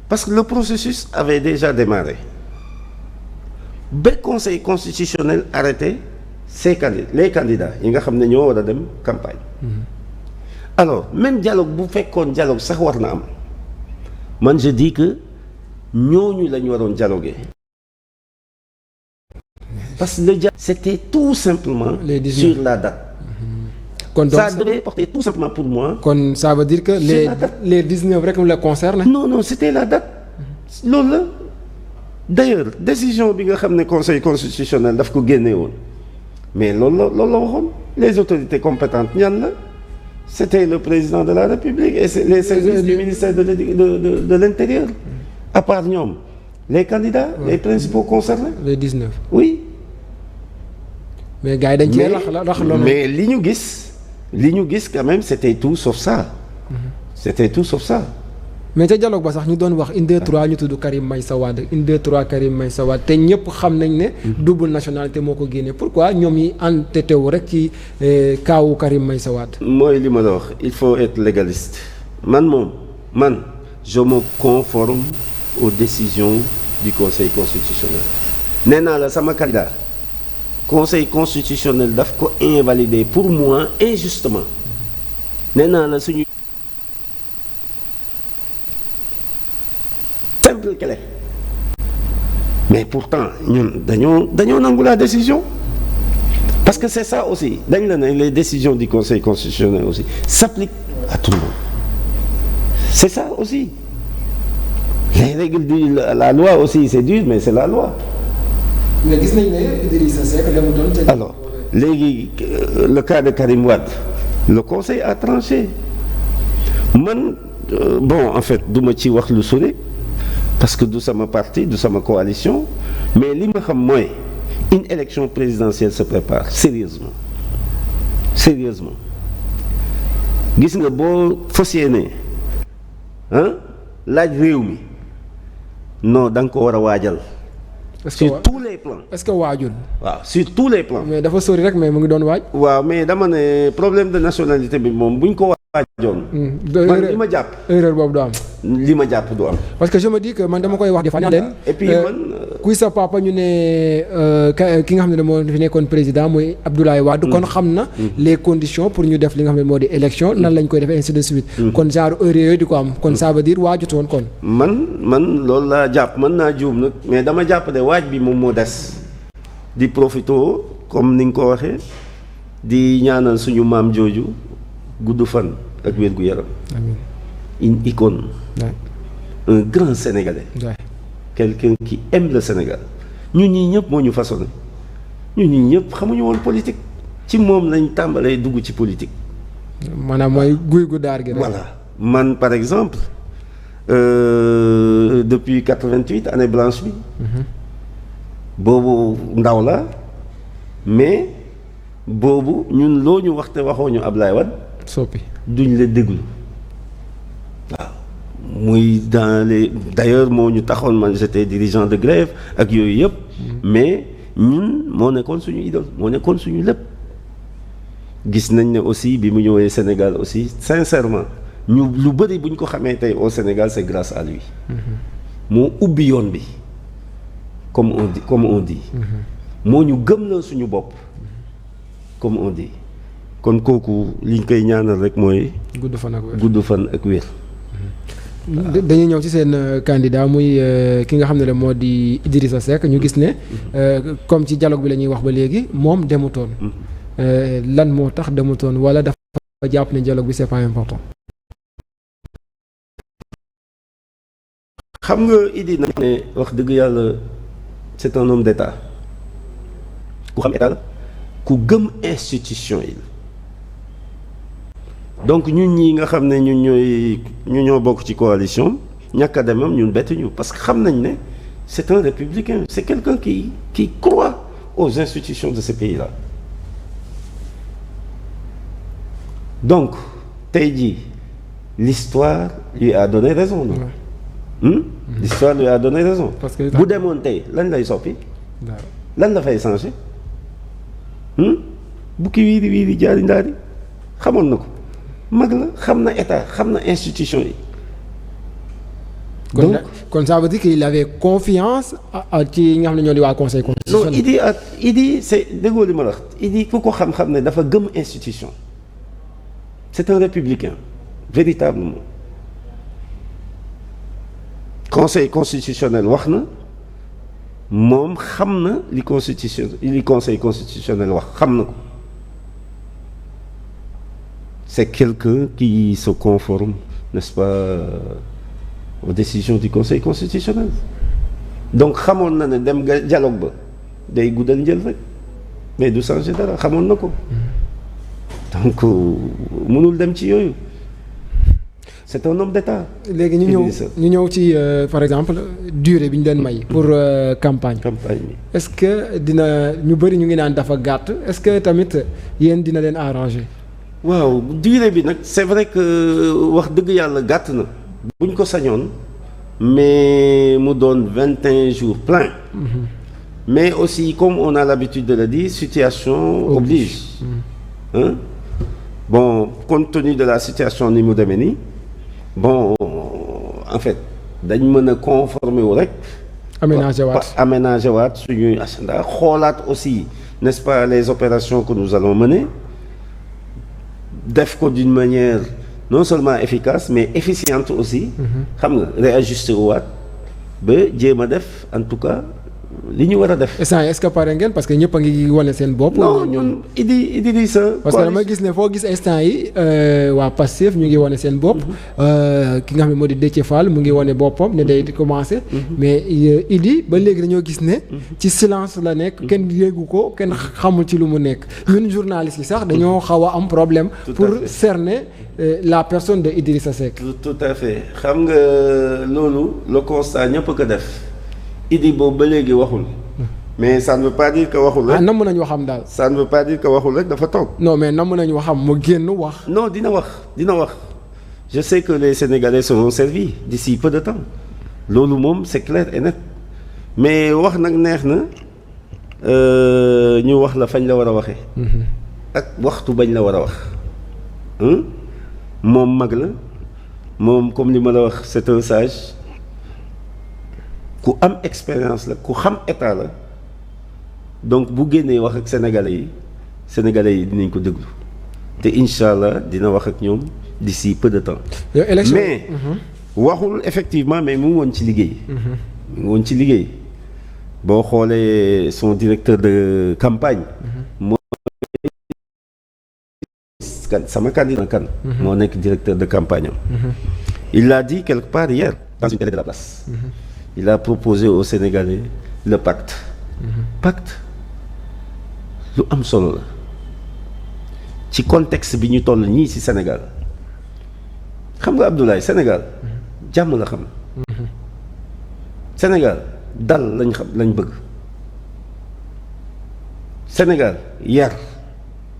parce que le processus avait déjà démarré ba conseil constitutionnel arrêté les candidats yi nga xam ne ñoo war a dem campagne. alors même dialogue bu fekkoon dialogue sax war na am man je dis que ñooñu la ñu waroon dialoguer. parce que le dialogue c'était tout simplement sur la date. kon donc ça devait porter tout simplement pour moi. kon ça veut dire que les 19 rek mu la concerne. non c'était la date. loolu la d'ailleurs décision bi nga xam ne conseil constitutionnel daf ko génne woon mais loolu la waxoon les autorités compétentes ñan la c'était le président de la République et c'est les services du ministère de l'Intérieur. à part ñoom les candidats les principaux concernés. les 19. oui. mais gars yi dañ cee rax loolu. mais li ñu gis quand même c'était tout sauf ça. c'était tout sauf ça. mais ca dialogue ba sax ñu doon wax une 2 3 ñu tudd Karim Meïssa Wade une 2 3 Karim Meïssa Wade te ñëpp xam nañ ne. double nationalité moo ko génne pourquoi ñoom yi entêté wu rek ci kaawu Karim Meïssa Wade. mooy li ma la wax il faut être légaliste man je me conforme aux décisions du conseil constitutionnel nee naa la sama candidat conseil constitutionnel daf ko invalider pour moi injustement nee naa la suñu simple clé mais pourtant ñun dañoo nangu la décision parce que c'est ça aussi dañ la ne les décisions du conseil constitutionnel aussi s'appliquent à tout le monde c'est ça aussi les règles de la loi aussi c'est dur mais c'est la loi. mais gis nañ ne Idrissa Seck la mu doon. alors léegi le cas de Karim Wade le conseil a tranché man bon en fait du ma ci wax lu sori parce que du sama parti du sama coalition mais li ma xam mooy une élection présidentielle se prépare sérieusement gis nga boo fas yéenee laaj réew mi non da nga ko war a waajal. sur tous les plans. est-ce que waajul. waaw sur tous les plans. mais dafa sori rek mais mu ngi doon waaj. waaw mais dama ne problème de nationalité bi moom bu ñu ko waajoon. man li ma jàpp. erreur boobu du am. li ma jàpp du am. parce que je me dis que man dama koy wax. des leen et puis man. kuy sa papa ñu ne ki nga xam ne moo fi nekkoon président muy Abdoulaye Wade. kon xam na les conditions pour ñu def li nga xam ne moo di élection nan lañ koy defee ainsi de suite. kon genre erreur yooyu di ko am kon ça veut dire waajut woon kon. man loolu laa jàpp mën naa juum nag mais dama jàpp ne waaj bi moom moo des. di profito comme ni nga ko waxee di ñaanal suñu maam jooju gudd fan ak wér gu yaram. amiin. une icône. Ouais. Un grand Sénégalais. Ouais. Quelqu'un qui aime le Sénégal. ñun ñii ñëpp moo ñu façonné ñun ñii ñëpp xamuñu woon politique ci moom lañ tàmbalee dugg ci politique. maanaam mooy guy gu daar gi rek. voilà man par exemple depuis 88 année blanche bi. boobu ndaw la mais boobu ñun loo ñu wax te waxoo ñu Ablaye Wade. soppi duñ la déglu waaw muy dans les d'ailleurs moo ñu taxoon man j'étais dirigeant de grève ak yooyu yëpp mais ñun moo nekkoon suñu idole moo nekkoon suñu lépp gis nañ ne aussi bi mu ñëwee Sénégal aussi sincèrement ñu lu bëri bu ñu ko xamee tey au Sénégal c'est grâce à lui moo ubbi yoon bi comme on dit moo ñu gëmloo suñu bopp comme on dit kon kooku liñ koy ñaanal rek mooy. gudd fan ak wér gudd fan ak wér. dañuy ñëw ci seen candidat muy ki nga xam ne moo di Idrissa Seck ñu gis ne comme ci dialogue bi la ñuy wax ba léegi moom demutoon. lan moo tax demutoon wala dafa jàpp ne dialogue bi c'est pas important. xam nga Idi nag ne wax dëgg yàlla c'est un homme d'État ku xam état la ku gëm institution yi. donc ñun ñii nga xam ne ñu ñoo bokk ci coalition ñàkk a demam ñun bettuñu parce que xam nañ ne c'est un républicain c'est quelqu'un qui croit aux institutions de ce pays-là donc tey jii l'histoire lui a donné raison non l'histoire lui a donné raison parce que bu demoon tey lan lay soppi lan la fay changer bukki wiiri wiiri jaari ndaari xamoon na ko mag la xam na état xam na institution yi. donc kon ça veut dire qu'il avait confiance ci nga xam ne ñoo di waa conseil constitutionnel. non Idi c'est déggoo li ma la wax Idi ku ko xam-xam ne dafa gëm institution c'est un républicain véritablement conseil constitutionnel wax na moom xam na li conseil constitutionnel wax xam na ko. C'est quelqu'un qui se conforme, n'est-ce pas, aux décisions du Conseil constitutionnel. Donc xamoon na ne dem dialogue ba day guddal njël rek mais du changer dara xamoon na ko donc mënul dem ci yooyu c'est un homme d'État. léegi ñu ñëw ci par exemple durée bi ñu leen may. pour campagne bi. est-ce que dina ñu bëri ñu ngi naan dafa gàtt est-ce que tamit yéen dina leen arranger. waaw durée bi nag c'est vrai que wax dëgg yàlla gàtt na buñ ko sañoon mais mu doon 21 jours plein mais aussi comme on a l'habitude de le dire situation oblige hein? Bon compte tenu de la situation ni mu demee nii bon en fait dañ mën a conformer wu rek aménager waat suñuy agenda xoolaat aussi n'est-ce pas les opérations que nous allons mener def ko d'une manière non seulement efficace mais efficiente aussi xam nga réajuster waat ba jéem a def en tout cas li ñu war a def. est-ce que pare ngeen parce que ñëpp a ngi wane seen bopp. non ñun Idrissa parce que dama gis ne foo gis instant yi waa Pastef ñu ngi wane seen bopp. ki nga xam ne moo di Déthié Fall mu ngi wane boppam ne day commencer. mais Idi ba léegi dañoo gis ne. ci silence la nekk kenn yéegu ko kenn xamul ci lu mu nekk ñun journalistes yi sax dañoo xaw a am problème. pour cerner la personne de Idrissa Seck. tout à fait xam nga loolu le constat ñëpp a ko def. Idi boobu ba léegi waxul mais ça ne veut pas dire que waxul rek. namm nañu waxam daal. ça ne veut pas dire que waxul rek dafa toog. non mais namm nañu waxam mu génn wax. non dina wax je sais que les Sénégalais seront servis d'ici peu de temps loolu moom c'est clair et net mais wax nag neex na ñu wax la fañ la war a waxee. ak waxtu bañ la war a wax moom mag la moom comme li ma la wax c'est un sage ku am expérience la ku xam état la donc bu génnee wax ak sénégalais yi dinañ ko déglu te incha allah dina wax ak ñoom d'ici peu de temps. mais waxul effectivement mais mu ngi woon ci liggéey. mu ngi woon ci liggéey boo xoolee son directeur de campagne. sama candidat kan moo nekk directeur de campagne am. Il l'a dit quelque part hier dans une télé de la place. Il a proposé aux Sénégalais le pacte. Pacte lu am solo la ci contexte bi ñu toll ñii ci Sénégal xam nga Abdoulaye Sénégal jàmm la xam. Sénégal dal lañ xam lañ bëgg. Sénégal yar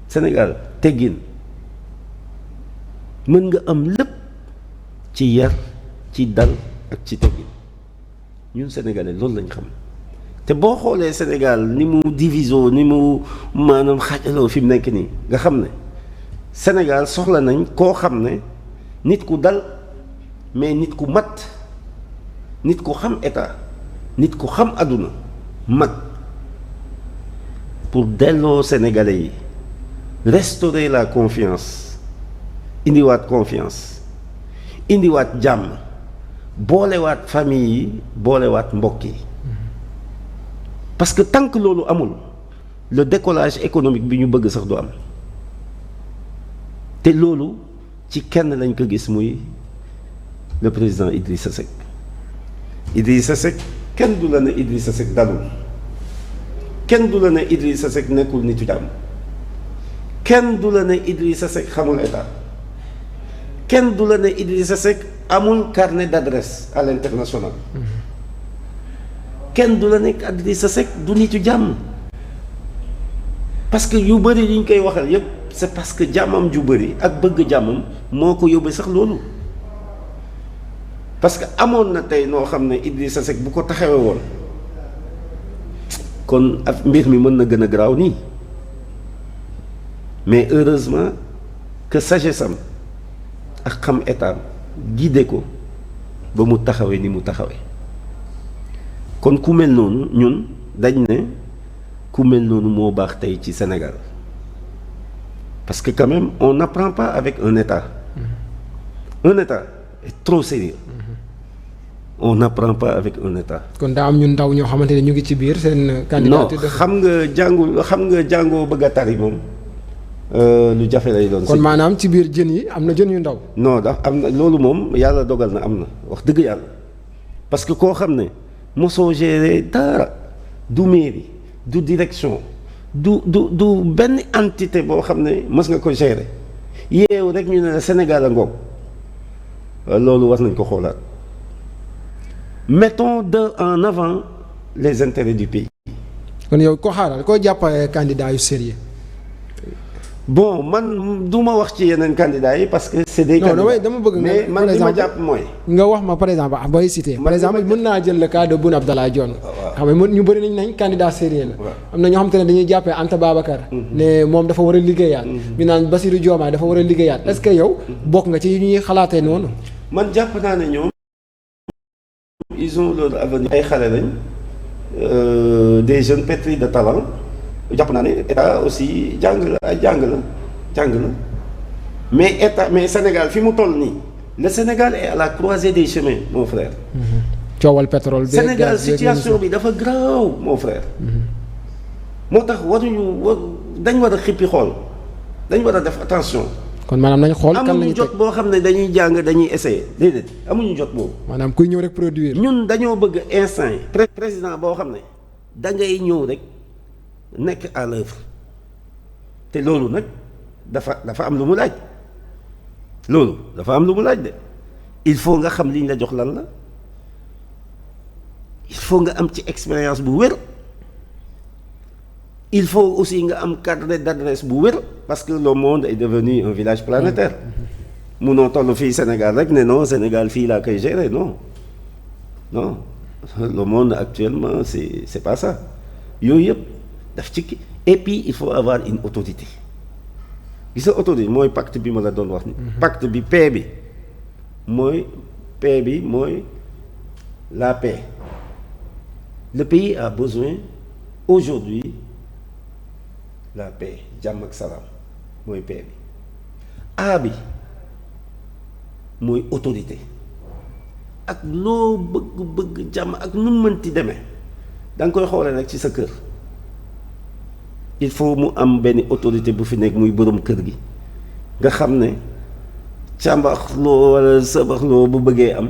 Sénégal teggin mën nga am lépp ci yar ci dal ak ci teggin ñun sénégalais loolu lañ xam te boo xoolee Sénégal ni mu diviso ni mu maanaam xaajaloo fi mu nekk nii nga xam ne Sénégal soxla nañ koo xam ne nit ku dal mais nit ku mat nit ku xam état nit ku xam àdduna mag pour delloo sénégalais yi restaurer la confiance indiwaat confiance indiwaat jàmm boolewaat famille yi boolewaat mbokk yi parce que tant que loolu amul le décollage économique bi ñu bëgg sax du am te loolu ci kenn lañ ko gis muy le président Idrissa Seck. Idrissa Seck kenn du la ne Idrissa Seck dalul kenn du la ne Idrissa Seck nekkul nitu jàmm kenn du la ne Idrissa Seck xamul état kenn du la ne Idrissa Seck amul carnet d'adresse à l'international kenn du la ne Idrissa Seck du nitu jàmm parce que yu bëri yi ñu koy waxal yépp c'est parce que jàmmam ju bëri ak bëgg jàmmam moo ko yóbbee sax loolu parce que amoon na tey noo xam ne Idrissa Seck bu ko taxawee woon kon ak mbir mi mën na gën a garaaw nii mais heureusement que sagesse am ak xam état guidé ko ba mu taxawee ni mu taxawee kon ku mel noonu ñun dañ ne ku mel noonu moo baax tey ci Sénégal parce que quand même on n'apprend pas avec un état est trop sérieux on n'apprend pas avec un état. kon daa am ñun ndaw ñoo xamante ne ñu ngi ci biir seen. candidature non xam nga jàngoo bëgg a tari moom lu jafe lay doon. kon maanaam ci biir jën yi am na jën yu ndaw. non ndax am na loolu moom yàlla dogal na am na wax dëgg yàlla parce que koo xam ne mosoo gérer dara du mairie du direction du benn entité boo xam ne mos nga ko gérer yeewu rek ñu ne la Sénégal a ngoog loolu war nañ ko xoolaat. Mettons en avant les intérêts du pays. kon yow ko xaaral koo jàppale candidat yu sérieux. bon man du ma wax ci yeneen candidats yi parce que c'est des candidats dama bëgg mais man li ma jàpp mooy. nga wax ma par exemple booy cité. par exemple mën naa jël le cas de Boun Abdallah Dionne. xam nga ñu bëri nañ candidat sérieux la. am na ñoo xam te ne dañuy jàppee Anta Babacar. ne moom dafa war a liggéeyaat. ñu naan Bassirou Diomaye dafa war a liggéeyaat est-ce que yow bokk nga ci ñuy xalaatee noonu. man jàpp naa ne ñoom. ils ont leur avenir ay xale lañ des jeunes pétris de talent jàpp naa ne état aussi jàng la mais Sénégal fi mu toll nii le Sénégal est à la croisée des chemins mon frère. coowal pétrole. Sénégal situation bi dafa grave mon frère. moo tax dañ war a xippi xool dañ war a def attention. kon maanaam nañ xool kan lañu amuñu jot boo xam ne dañuy jàng dañuy essayer déedéet amuñu jot boobu. maanaam kuy ñëw rek produire. ñun dañoo bëgg instant yi président boo xam ne da ngay ñëw rek nekk à l'œuvre te loolu nag dafa am lu mu laaj loolu dafa am lu mu laaj de il faut nga xam li ñu la jox lan la il faut nga am ci expérience bu wér. Il faut aussi nga am carnet d'adresse bu wér parce que le monde est devenu un village planétaire munoo toll fii Sénégal rek ne non Sénégal fii laa koy gérer non le monde actuellement c'est pas ça yooyu yëpp daf ci et puis il faut avoir une autorité gis nga autorité mooy pacte bi ma la doon wax ni pacte bi paix bi mooy la paix. Le pays a besoin aujourd'hui la paix jàmm ak salaam mooy paix bi A bi mooy autorité ak loo bëgg jàmm ak nu mënti demee da nga koy xoolee rek ci sa kër il faut mu am benn autorité bu fi nekk muy boroom kër gi nga xam ne càmbaxloo walla sabaxloo bu bëggee am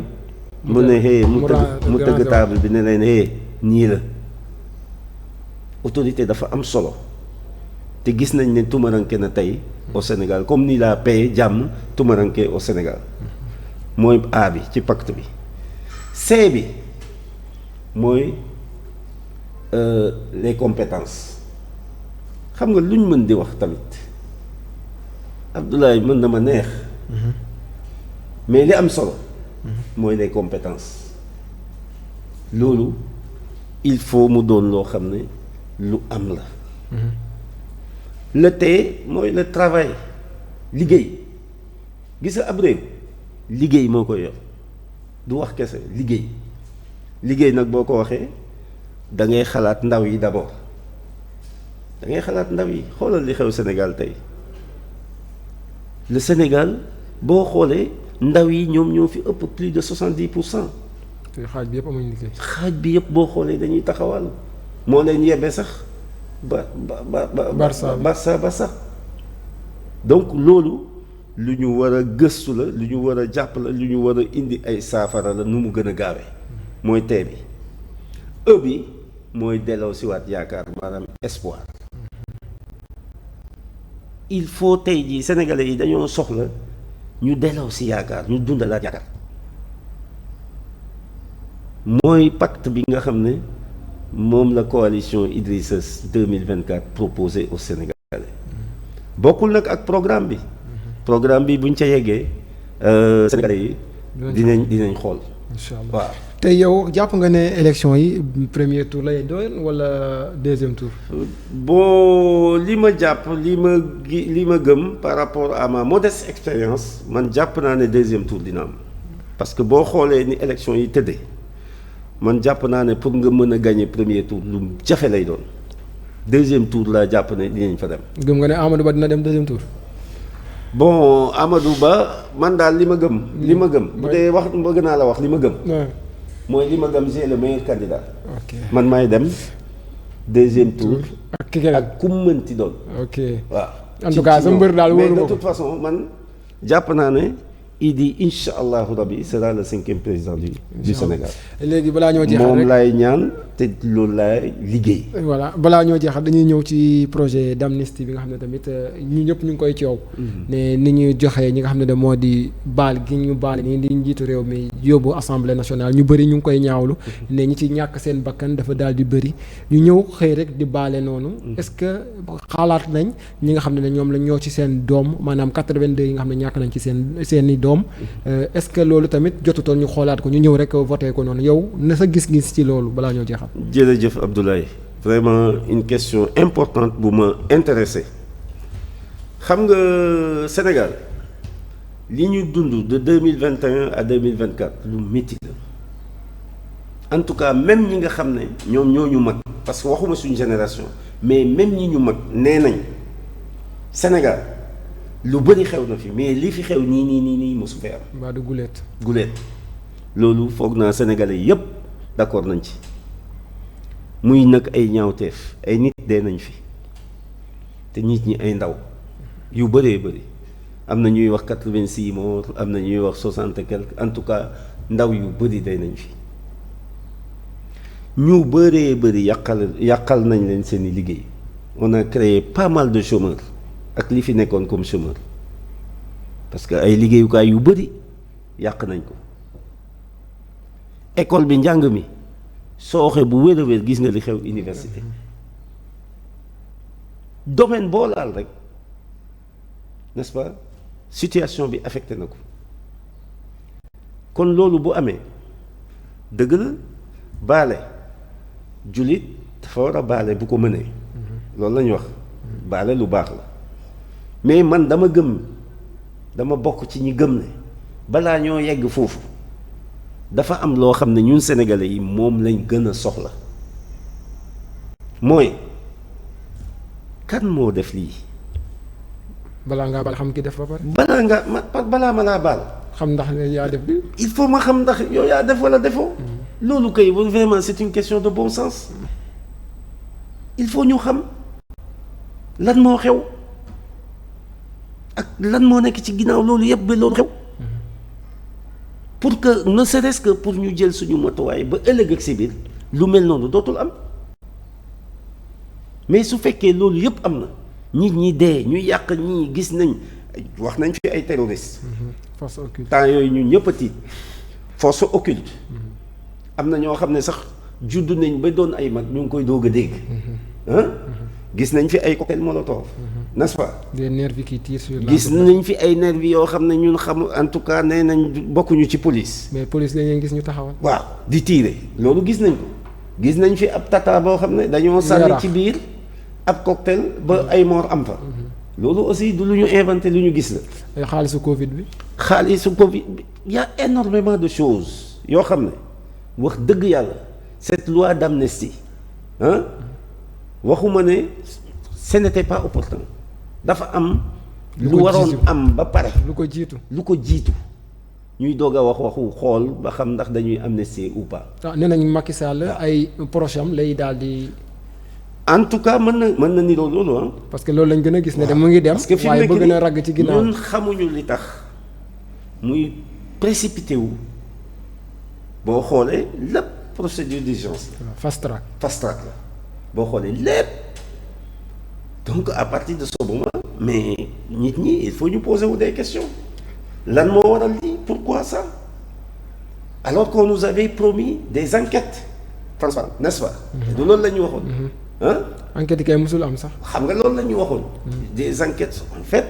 mu ne hey mu tëgg table bi ne leen hey nii la autorité dafa am solo te gis nañ ne tumaranke na tey au Sénégal comme ni la paix jàmm tumaranke au Sénégal mooy A bi ci pacte bi C bi mooy les compétences xam nga lu ñu mën di wax tamit Abdoulaye mën na ma neex mais li am solo mooy les compétences loolu il faut mu doon loo xam ne lu am la le T mooy le travail liggéey gis nga ab réew liggéey moo koy yor du wax kese liggéey nag boo ko waxee da ngay xalaat ndaw yi d'abord da ngay xalaat ndaw yi xoolal li xew Sénégal tey le Sénégal boo xoolee ndaw yi ñoom ñoo fi ëpp plus de 70%. te xaaj bi yëpp amuñu liggéey. xaaj bi yëpp boo xoolee dañuy taxawal moo leen yebbe sax ba sax donc loolu lu ñu war a gëstu la lu ñu war a jàpp la lu ñu war a indi ay saafara la nu mu gën a gaawee mooy tee bi E bi mooy delloo si waat yaakaar maanaam espoir il faut tey jii sénégalais yi dañoo soxla ñu delloo si yaakaar ñu dundalaat yaakaar mooy pacte bi nga xam ne moom la coalition Idrissa 2024 proposé au Sénégalais bokkul nag ak programme bi buñ ca yeggee Sénégalais yi dinañ xool. incha allah waaw. tey yow jàpp nga ne élection yi premier tour lay doon wala deuxième tour. bon li ma jàpp li ma gëm par rapport à ma modeste expérience man jàpp naa ne deuxième tour dina am parce que boo xoolee ni élection yi tëddee. man jàpp naa ne pour nga mën a gagner premier tour lu jafe lay doon deuxième tour laa jàpp ne dinañ fa dem. gëm nga ne Amadou Ba dina dem deuxième tour. bon Amadou Ba man daal li ma gëm. bu dee wax bëgg naa la wax li ma gëm. mooy li ma gëm j'ai le meilleur candidat. ok man maay dem deuxième tour. ak ku mu mënti doon. ok waaw. en tout cas sa mbër daal wóoru mais de toute façon man jàpp naa ne. Idi incha allahu rabi sera le 5e président du Sénégal. léegi balaa ñoo jeexal rek moom laay ñaan te loolu laay liggéey. voilà balaa ñoo jeexal dañuy ñëw ci projet d'amnistie bi nga xam ne tamit ñu ñëpp ñu ngi koy coow. ne ni ñuy joxee ñi nga xam ne moo di baal gi ñu baal nii di njiitu réew mi yóbbu assemblée nationale ñu bëri ñu ngi koy ñaawlu. ne ñi ci ñàkk seen bakkan dafa daal di bëri ñu ñëw xëy rek di baale noonu. est-ce que xalaat nañ ñi nga xam ne ñoom la ñoo ci seen doom maanaam 82 yi nga xam ne ñàkk nañ ci seeni doom. est-ce que loolu tamit jotutoon ñu xoolaat ko ñu ñëw rek voté ko noonu yow na sa gis-gis ci loolu balaa ñoo jeexal. jërëjëf Abdoulaye vraiment une question importante bu ma intéressé xam nga Sénégal li ñu dund de 2021 à 2024 lu métti la en tout cas même ñi nga xam ne ñoom ñoo ñu mag parce que waxuma suñu génération mais même ñi ñu mag nee nañ Sénégal. lu bëri xew na fi mais li fi xew nii mosu fee am. mbaa du guleet. loolu foog naa sénégalais yépp d'accord nañ ci muy nag ay ñaawteef ay nit dee nañ fi te nit ñi ay ndaw yu bëree bëri am na ñuy wax 86 morts am na ñuy wax 60 et quelque en tout cas ndaw yu bëri dee nañ fi ñu bëree bëri yàqal nañ leen seeni liggéey on a créé pas mal de chômeurs. ak li fi nekkoon comme chômeur parce que ay liggéeyukaay yu bëri yàq nañ ko école bi njàng mi sooxe bu wér a wér gis nga li xew université domaine boo laal rek n'est-ce pas situation bi affecté na ko kon loolu bu amee dëgg la baale jullit dafa war a baale bu ko mënee loolu la ñu wax baale lu baax la mais man dama bokk ci ñi gëm ne balaa ñoo yegg foofu dafa am loo xam ne ñun sénégalais yi moom lañ gën a soxla mooy kan moo def lii. balaa ngaa baal xam ki def ba pare. balaa ma laa baal. xam ndax ne yaa def bi. il faut ma xam ndax yow yaa def wala defoo. loolu kay vraiment c'est une question de bon sens. il faut ñu xam lan moo xew ak lan moo nekk ci ginnaaw loolu yëpp ba loolu xew. pour que ne serait-ce que pour ñu jël suñu matuwaay ba ëllëg ak si biir lu mel noonu dootul am mais su fekkee loolu yëpp am na nit ñi dee ñu yàq ñii gis nañ wax nañ fi ay terroristes. force occulte temps yooyu ñun ñëpp a tiit force occulte. am na ñoo xam ne sax juddu nañ ba doon ay mag ñu ngi koy doog a dégg. gis nañ fi ay cocktail molotov. n'est-ce pas. des nervis qui tirent sur la. gis nañ fi ay nervis yoo xam ne ñun xam en tout cas nee nañ bokkuñu ci police. mais police lañ leen gis ñu taxawal. waaw di tiire loolu gis nañ ko gis nañ fi ab tata boo xam ne dañoo sànni ci biir ab cocktail ba ay mort am fa. loolu aussi du lu ñu inventé lu ñu gis la. xaalisu Covid bi. xaalisu Covid bi y a énormément de choses yoo xam ne wax dëgg yàlla cette loi d'amnistie waxuma ne ce n'était pas opportun dafa am. lu waroon am ba pare. lu ko jiitu. ñuy doog a waxu xool ba xam ndax dañuy amnistier ou pas. nee nañ Macky Sall ay proche am lay daal di. en tout cas mën na niroo loolu parce que loolu lañ gën a gis ne de mu ngi dem. waaye bëgg na ragg ci ginnaaw ñun xamuñu li tax muy précipité wu boo xoolee lépp procédure d'urgence la. fast track la boo xoolee lépp donc à partir de ce moment mais nit ñi il faut ñu poser wu des questions lan moo waral lii pourquoi ça alors qu'on nous avait promis des enquêtes transparentes n'est-ce pas. du loolu la ñu waxoon. enquête yi kay mosul am sax. xam nga loolu la ñu waxoon. des enquêtes sont faites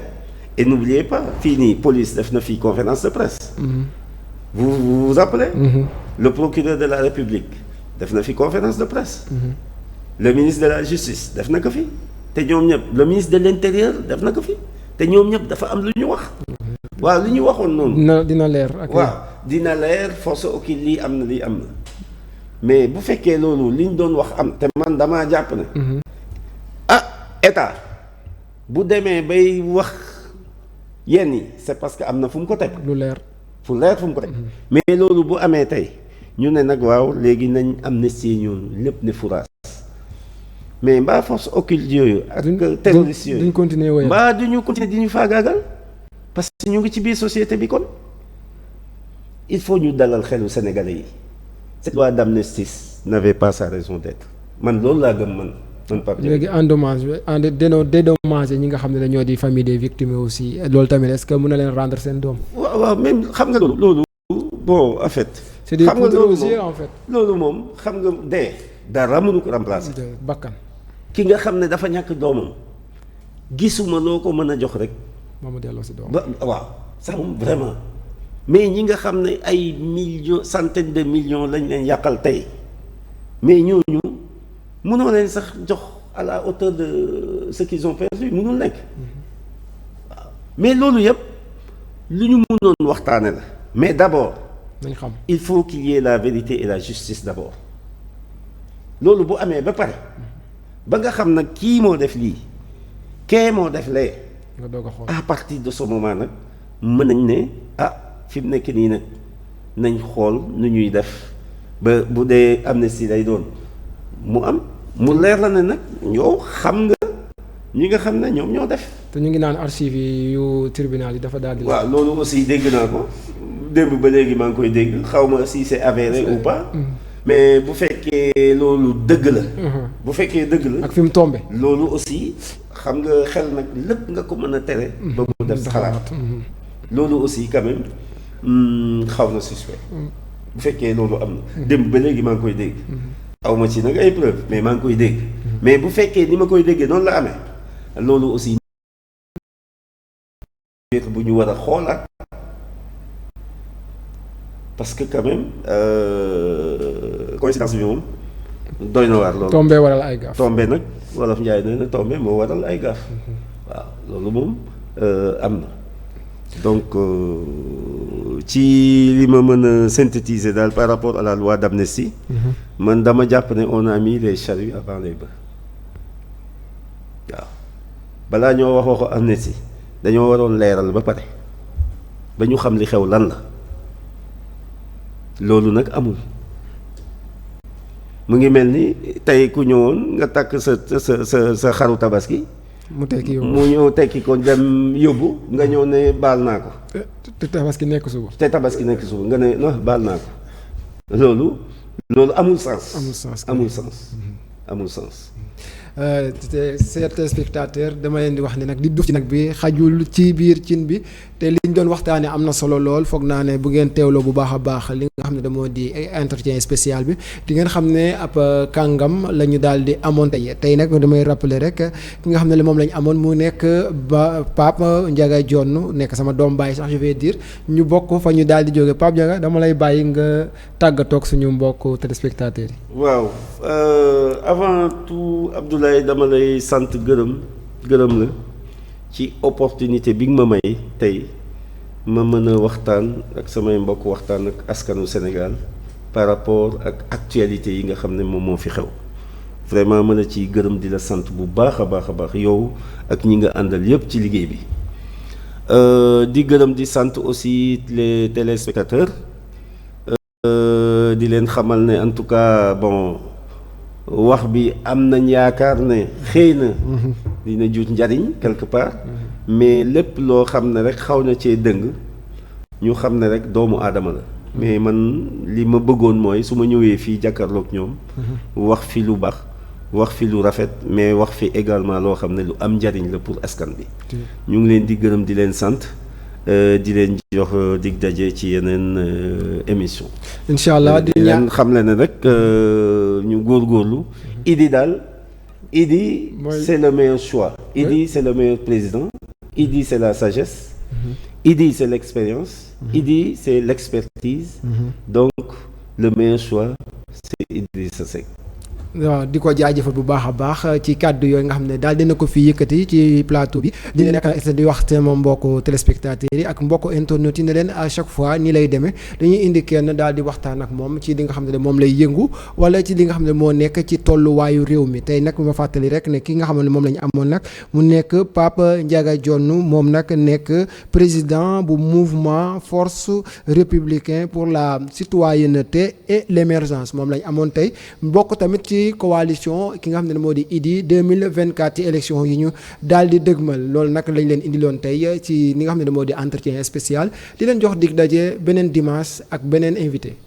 et n'oubliez pas fii nii police def na fii conférence de presse. vous vous rappelez. le procureur de la République def na fi conférence de presse. le ministre de la justice def na ko fi te ñoom ñëpp le ministre de l'intérieur def na ko fi te ñoom ñëpp dafa am lu ñu wax. waaw lu ñu waxoon noonu. dina leer. waaw dina leer force occulte lii am na lii am na. mais bu fekkee loolu li ñu doon wax am te man damaa jàpp ne. état bu demee bay wax yenn yi c'est parce que am na fu mu ko teg. lu leer fu mu ko teg. mais loolu bu amee tey ñu ne nag waaw léegi nañ amnistie ñoom lépp ne furaas mais mbaa force occulte yooyu. ak terroristes yooyu duñ continuer woyal mbaa duñu continuer di ñu faagaagal parce que ñu ngi ci biir société bi kon il faut ñu dalal xelu Sénégalais yi. cette loi d'amnistie n'avait pas sa raison d'être man loolu laa gëm man Pape Diop. léegi dédommagé ñi nga xam ne dañoo di famille des victimes aussi loolu tamit est-ce que mën na leen rendre seen doom. waaw même xam nga loolu bon en fait. c'est des poudres aux yeux en fait. loolu moom xam nga dee dara mënu ko remplacer. bakkan ki nga xam ne dafa ñàkk doomam gisuma loo ko mën a jox rek. ba mu delloo si doom waaw ça moom vraiment. mais ñi nga xam ne ay millions centaines de millions lañ leen yàqal tey mais ñooñu mënoo leen sax jox à la hauteur de ce qu'ils ont perdu mënul nekk waaw mais loolu yëpp lu ñu mënoon waxtaane la mais d'abord nañ xam il faut qu'il y ait la vérité et la justice d'abord loolu bu amee ba pare ba nga xam nag kii moo def lii kee moo def lee nga doog a xool à partir de ce moment nag mën nañ ne fi mu nekk nii nag nañ xool nu ñuy def ba bu dee amnistie lay doon mu am mu leer la ne nag yow xam nga ñi nga xam ne ñoom ñoo def. te ñu ngi naan archives yi yu tribunal yi dafa daal di. waaw loolu aussi dégg naa ko démb ba léegi maa ngi koy dégg xaw ma si c'est avéré ou pas. mais bu fekkee loolu dëgg la. bu fekkee dëgg la. ak fi mu tombé. loolu aussi xam nga xel nag lépp nga ko mën a tere. ba mu def xalaat. loolu aussi quand même xaw na suspect bu fekkee loolu am na démb ba léegi maa ngi koy dégg aw ma ci nag ay preuve mais maa ngi koy dégg mais bu fekkee ni ma koy déggee noonu la amee loolu aussi bu ñu war a xoolaat parce que quand même coïncidence bi moom doy na waar loolu tombé waral ay gaaf tombé nag wolof Njaay nee na tombé moo waral ay gaaf waaw loolu moom am na donc ci li ma mën a synthétiser daal par rapport à la loi d'amnistie man dama jàpp ne on a mis les charrues avant les bœufs waaw balaa ñoo waxoo amnistie dañoo waroon leeral ba pare ba ñu xam li xew lan la loolu nag amul mu ngi mel ni tey ku ñëwoon nga takk sa xaru tabaski mu tekki yóbbu mu ñëw tekki ko dem yóbbu nga ñëw ne baal naa ko. te tabaski nekk suba. nga ne non baal naa ko loolu amul sens. amul sens. Certains spectateurs dama leen di wax ne nag di duf ci nag bi xajul ci biir cin bi te liñ doon waxtaanee am na solo lool foog naa ne bu ngeen teewloo bu baax a baax li nga xam ne damoo di entretien spécial bi di ngeen xam ne ab kàngam la ñu daal di amoon tey nag damay rappeler rek ki nga xam ne moom la ñu amoon mu nekk ba Pape Ndiaga Dione nekk sama doom baay sax je vais dire ñu bokk fa ñu daal di jóge Pape Ndiaga dama lay bàyyi nga tàggatoog suñu mbokk téléspectateurs yi. waaw avant tout Abdoulaye dama lay sant gërëm la ci opportunité bi nga ma may tey ma mën a waxtaan ak samay mbokk waxtaan ak askanu Sénégal par rapport ak actualité yi nga xam ne moom moo fi xew vraiment mën a ci gërëm di la sant bu baax a baax yow ak ñi nga àndal yépp ci liggéey bi di gërëm di sant aussi les téléspectateurs di leen xamal ne en tout cas bon wax bi am nañ yaakaar ne xëy na dina jur njariñ quelque part mais lépp loo xam ne rek xaw na cee dëng ñu xam ne rek doomu aadama la mais man li ma bëggoon mooy su ma ñëwee fii jàkkaarloog ñoom wax fi lu baax wax fi lu rafet mais wax fi également loo xam ne lu am njariñ la pour askan bi ñu ngi leen di gërëm di leen sant di leen jox dig daje ci yeneen émission incha allah di leen xam le ne rek ñu góorgóorlu Idi c'est le meilleur choix Idi c'est le meilleur président Idi c'est la sagesse Idi c'est l'expérience Idi c'est l'expertise donc le meilleur choix c'est Idrissa Seck waaw di ko jaajëfal bu baax a baax ci kàddu yooyu nga xam ne daal dina ko fi yëkkati ci plateau bi di leen di wax sama mbokku téléspectateurs yi ak mbokku internautes yi ne leen à chaque fois nii lay demee dañuy indi kenn daal di waxtaan ak moom ci li nga xam ne moom lay yëngu wala ci li nga xam ne moo nekk ci tolluwaayu réew mi tey nag ma fàttali rek ne ki nga xam ne moom la ñu amoon nag mu nekk Pape Ndiaga Dione moom nag nekk président bu mouvement force républicain pour la citoyenneté et l'émergence moom la ñu amoon tey bokk tamit ci coalition ki nga xam ne moo di Idy 2024 ci élection yi ñu daal di dëgmal loolu nag lañ leen indiloon tey ci li nga xam ne moo di entretien spécial di leen jox dig daje beneen dimanche ak beneen invité.